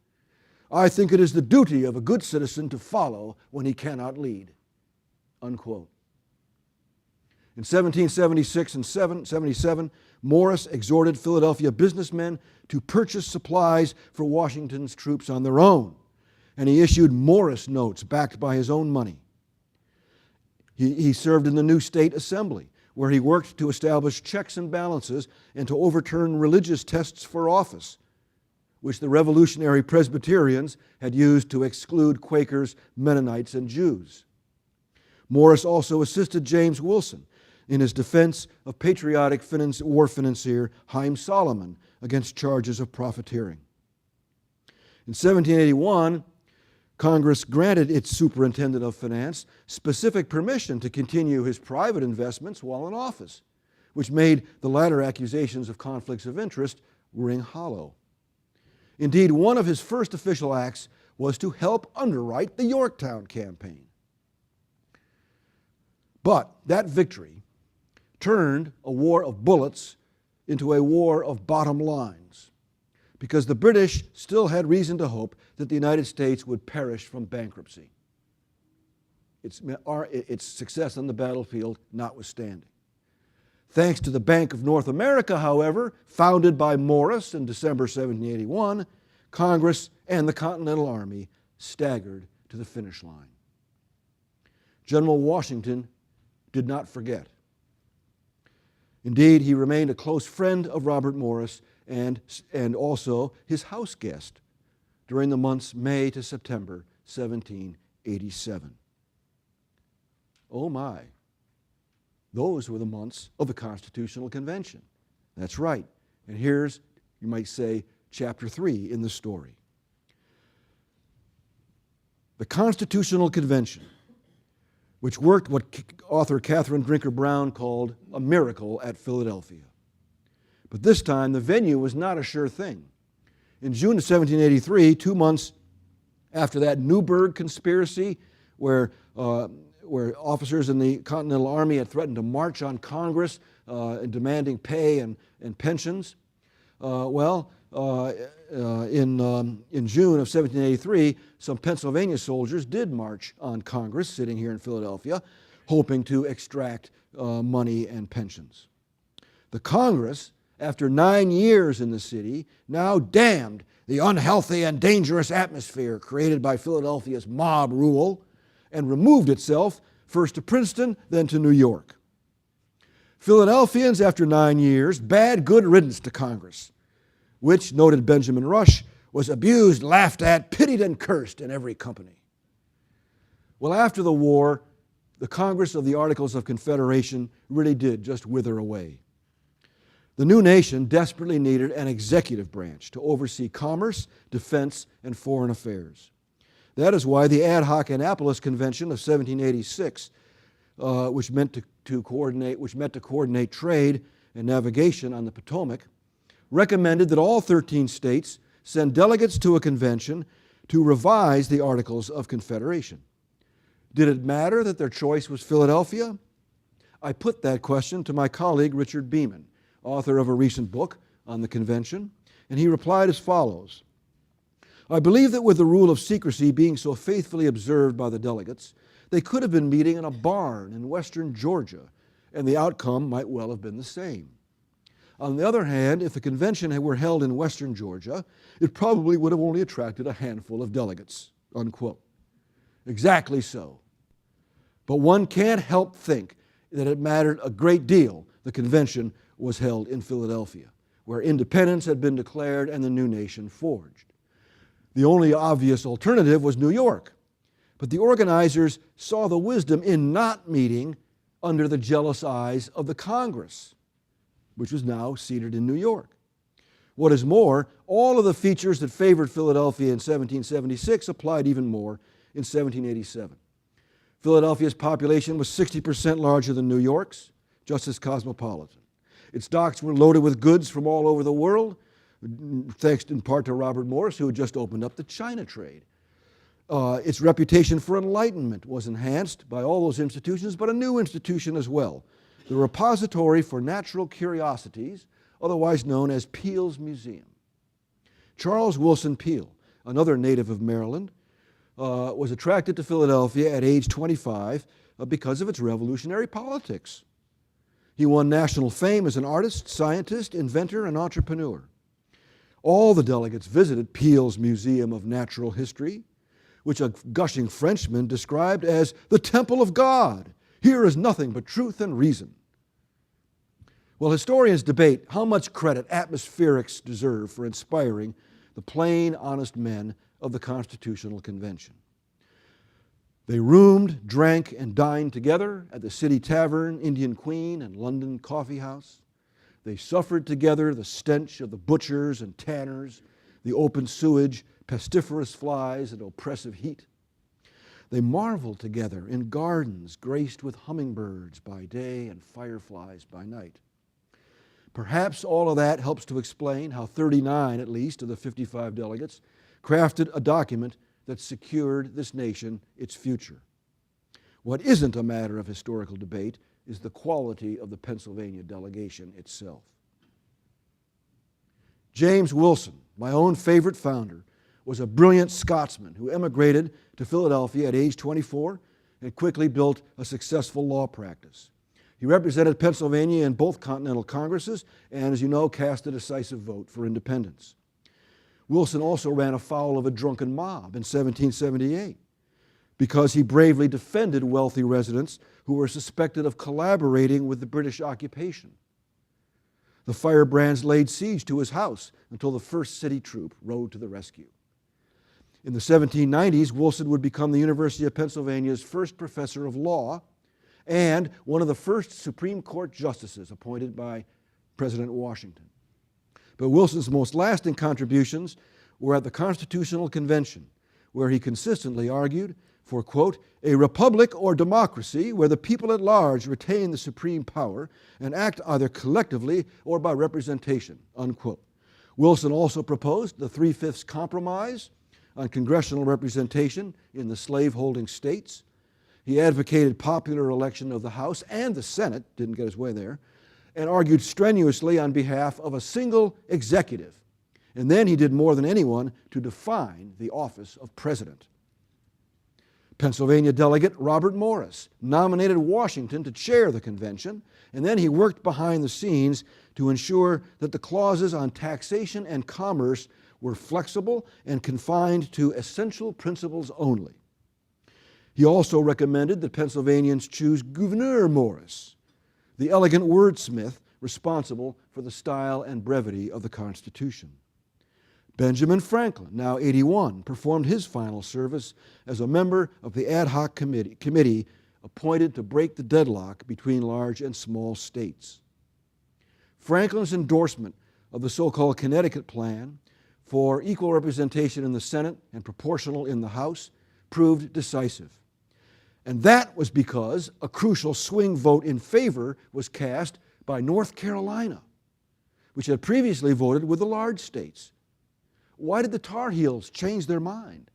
I think it is the duty of a good citizen to follow when he cannot lead." Unquote. In 1776 and 77, Morris exhorted Philadelphia businessmen to purchase supplies for Washington's troops on their own, and he issued Morris notes backed by his own money. He served in the new state assembly, where he worked to establish checks and balances and to overturn religious tests for office, which the revolutionary Presbyterians had used to exclude Quakers, Mennonites, and Jews. Morris also assisted James Wilson in his defense of patriotic war financier Haym Salomon against charges of profiteering. In 1781, Congress granted its superintendent of finance specific permission to continue his private investments while in office, which made the latter accusations of conflicts of interest ring hollow. Indeed, one of his first official acts was to help underwrite the Yorktown campaign. But that victory turned a war of bullets into a war of bottom lines, because the British still had reason to hope that the United States would perish from bankruptcy, its success on the battlefield notwithstanding. Thanks to the Bank of North America, however, founded by Morris in December 1781, Congress and the Continental Army staggered to the finish line. General Washington did not forget. Indeed, he remained a close friend of Robert Morris and also his house guest during the months May to September 1787. Oh my, those were the months of the Constitutional Convention. That's right. And here's, you might say, chapter 3 in the story. The Constitutional Convention, which worked what author Catherine Drinker Brown called a miracle at Philadelphia. But this time, the venue was not a sure thing. In June of 1783, 2 months after that Newburgh conspiracy, where officers in the Continental Army had threatened to march on Congress demanding pay and pensions, in June of 1783, some Pennsylvania soldiers did march on Congress, sitting here in Philadelphia, hoping to extract money and pensions. The Congress, after 9 years in the city, now damned the unhealthy and dangerous atmosphere created by Philadelphia's mob rule and removed itself first to Princeton, then to New York. Philadelphians, after 9 years, bade good riddance to Congress, which, noted Benjamin Rush, was abused, laughed at, pitied, and cursed in every company. Well, after the war, the Congress of the Articles of Confederation really did just wither away. The new nation desperately needed an executive branch to oversee commerce, defense, and foreign affairs. That is why the ad hoc Annapolis Convention of 1786, which met to coordinate trade and navigation on the Potomac, recommended that all 13 states send delegates to a convention to revise the Articles of Confederation. Did it matter that their choice was Philadelphia? I put that question to my colleague Richard Beeman, author of a recent book on the convention, and he replied as follows: I believe that with the rule of secrecy being so faithfully observed by the delegates, they could have been meeting in a barn in western Georgia, and the outcome might well have been the same. On the other hand, if the convention were held in western Georgia, it probably would have only attracted a handful of delegates, unquote. Exactly so. But one can't help think that it mattered a great deal the convention was held in Philadelphia, where independence had been declared and the new nation forged. The only obvious alternative was New York, but the organizers saw the wisdom in not meeting under the jealous eyes of the Congress, which was now seated in New York. What is more, all of the features that favored Philadelphia in 1776 applied even more in 1787. Philadelphia's population was 60% larger than New York's, just as cosmopolitan. Its docks were loaded with goods from all over the world, thanks in part to Robert Morris, who had just opened up the China trade. Its reputation for enlightenment was enhanced by all those institutions, but a new institution as well, the Repository for Natural Curiosities, otherwise known as Peale's Museum. Charles Wilson Peale, another native of Maryland, was attracted to Philadelphia at age 25 because of its revolutionary politics. He won national fame as an artist, scientist, inventor, and entrepreneur. All the delegates visited Peale's Museum of Natural History, which a gushing Frenchman described as the temple of God. Here is nothing but truth and reason. Well, historians debate how much credit atmospherics deserve for inspiring the plain, honest men of the Constitutional Convention. They roomed, drank, and dined together at the City Tavern, Indian Queen, and London Coffee House. They suffered together the stench of the butchers and tanners, the open sewage, pestiferous flies, and oppressive heat. They marveled together in gardens graced with hummingbirds by day and fireflies by night. Perhaps all of that helps to explain how 39, at least, of the 55 delegates crafted a document that secured this nation its future. What isn't a matter of historical debate is the quality of the Pennsylvania delegation itself. James Wilson, my own favorite founder, was a brilliant Scotsman who emigrated to Philadelphia at age 24 and quickly built a successful law practice. He represented Pennsylvania in both Continental Congresses and, as you know, cast a decisive vote for independence. Wilson also ran afoul of a drunken mob in 1778 because he bravely defended wealthy residents who were suspected of collaborating with the British occupation. The firebrands laid siege to his house until the first city troop rode to the rescue. In the 1790s, Wilson would become the University of Pennsylvania's first professor of law and one of the first Supreme Court justices appointed by President Washington. But Wilson's most lasting contributions were at the Constitutional Convention, where he consistently argued for, quote, a republic or democracy where the people at large retain the supreme power and act either collectively or by representation, unquote. Wilson also proposed the 3/5 compromise on congressional representation in the slave-holding states. He advocated popular election of the House and the Senate, didn't get his way there, and argued strenuously on behalf of a single executive. And then he did more than anyone to define the office of president. Pennsylvania delegate Robert Morris nominated Washington to chair the convention, and then he worked behind the scenes to ensure that the clauses on taxation and commerce were flexible and confined to essential principles only. He also recommended that Pennsylvanians choose Gouverneur Morris, the elegant wordsmith responsible for the style and brevity of the Constitution. Benjamin Franklin, now 81, performed his final service as a member of the ad hoc committee appointed to break the deadlock between large and small states. Franklin's endorsement of the so-called Connecticut Plan for equal representation in the Senate and proportional in the House proved decisive. And that was because a crucial swing vote in favor was cast by North Carolina, which had previously voted with the large states. Why did the Tar Heels change their mind?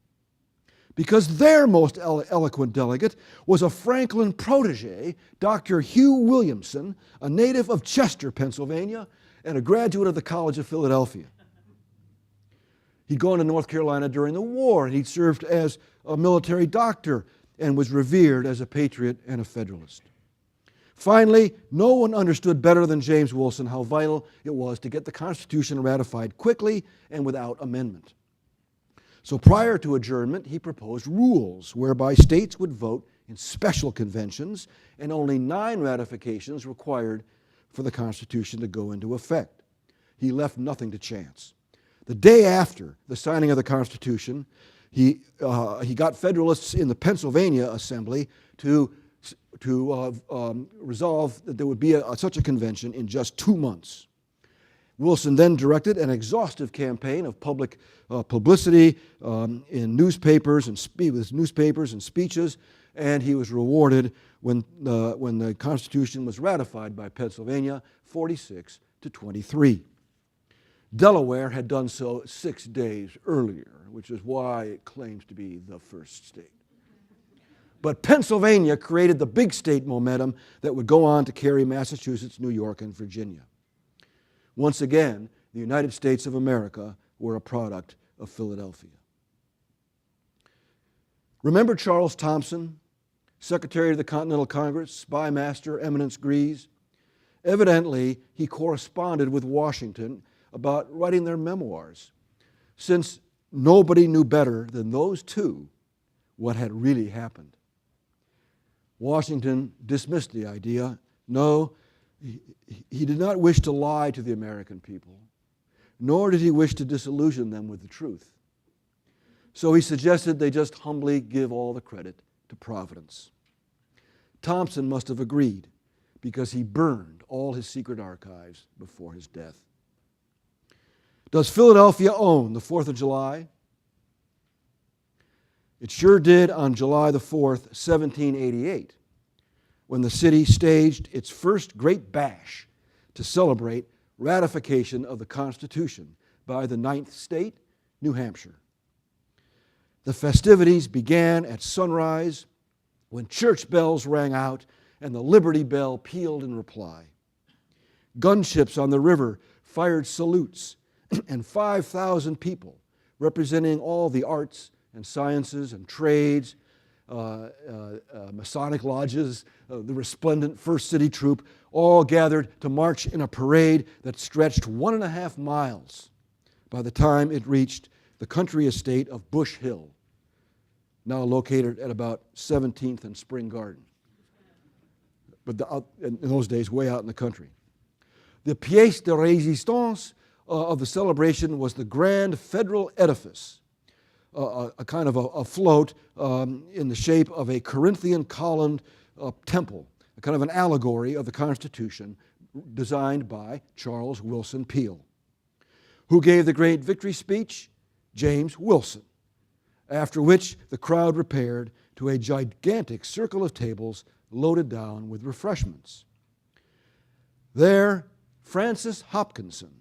Because their most eloquent delegate was a Franklin protege, Dr. Hugh Williamson, a native of Chester, Pennsylvania, and a graduate of the College of Philadelphia. He'd gone to North Carolina during the war, and he'd served as a military doctor and was revered as a patriot and a Federalist. Finally, no one understood better than James Wilson how vital it was to get the Constitution ratified quickly and without amendment. So prior to adjournment, he proposed rules whereby states would vote in special conventions and only 9 ratifications required for the Constitution to go into effect. He left nothing to chance. The day after the signing of the Constitution, he got Federalists in the Pennsylvania Assembly to resolve that there would be such a convention in just 2 months. Wilson then directed an exhaustive campaign of public publicity in newspapers and speeches, and he was rewarded when the Constitution was ratified by Pennsylvania, 46-23. Delaware had done so 6 days earlier, which is why it claims to be the first state. But Pennsylvania created the big state momentum that would go on to carry Massachusetts, New York, and Virginia. Once again, the United States of America were a product of Philadelphia. Remember Charles Thompson, Secretary of the Continental Congress, spy master, eminence grise? Evidently, he corresponded with Washington about writing their memoirs, since nobody knew better than those two what had really happened. Washington dismissed the idea. No, he did not wish to lie to the American people, nor did he wish to disillusion them with the truth. So he suggested they just humbly give all the credit to Providence. Thompson must have agreed, because he burned all his secret archives before his death. Does Philadelphia own the 4th of July? It sure did on July the 4th, 1788, when the city staged its first great bash to celebrate ratification of the Constitution by the 9th state, New Hampshire. The festivities began at sunrise when church bells rang out and the Liberty Bell pealed in reply. Gunships on the river fired salutes, and 5,000 people, representing all the arts and sciences and trades, Masonic lodges, the resplendent First City Troop, all gathered to march in a parade that stretched 1.5 miles by the time it reached the country estate of Bush Hill, now located at about 17th and Spring Garden, but in those days way out in the country. The pièce de résistance of the celebration was the grand federal edifice, a kind of a float in the shape of a Corinthian columned temple, a kind of an allegory of the Constitution designed by Charles Wilson Peale. Who gave the great victory speech? James Wilson, after which the crowd repaired to a gigantic circle of tables loaded down with refreshments. There, Francis Hopkinson,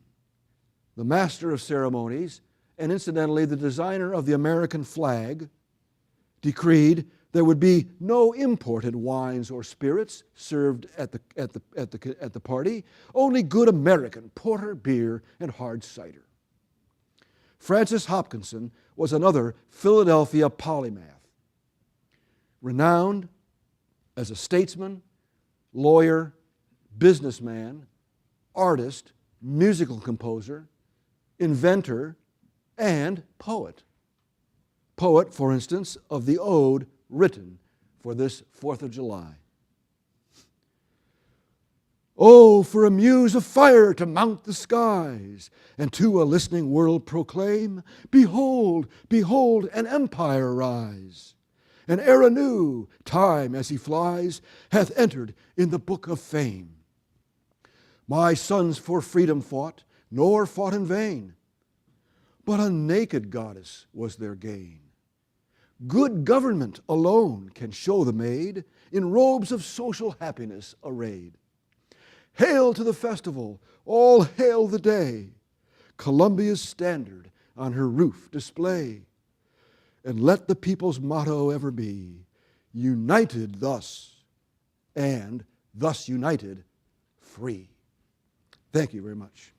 the master of ceremonies, and incidentally the designer of the American flag, decreed there would be no imported wines or spirits served at the party, only good American porter, beer, and hard cider. Francis Hopkinson was another Philadelphia polymath, renowned as a statesman, lawyer, businessman, artist, musical composer, inventor, and poet. Poet, for instance, of the ode written for this 4th of July. Oh, for a muse of fire to mount the skies, and to a listening world proclaim, behold, behold, an empire rise. An era new, time as he flies, hath entered in the book of fame. My sons for freedom fought, nor fought in vain, but a naked goddess was their gain. Good government alone can show the maid in robes of social happiness arrayed. Hail to the festival, all hail the day, Columbia's standard on her roof display. And let the people's motto ever be, united thus, and thus united, free. Thank you very much.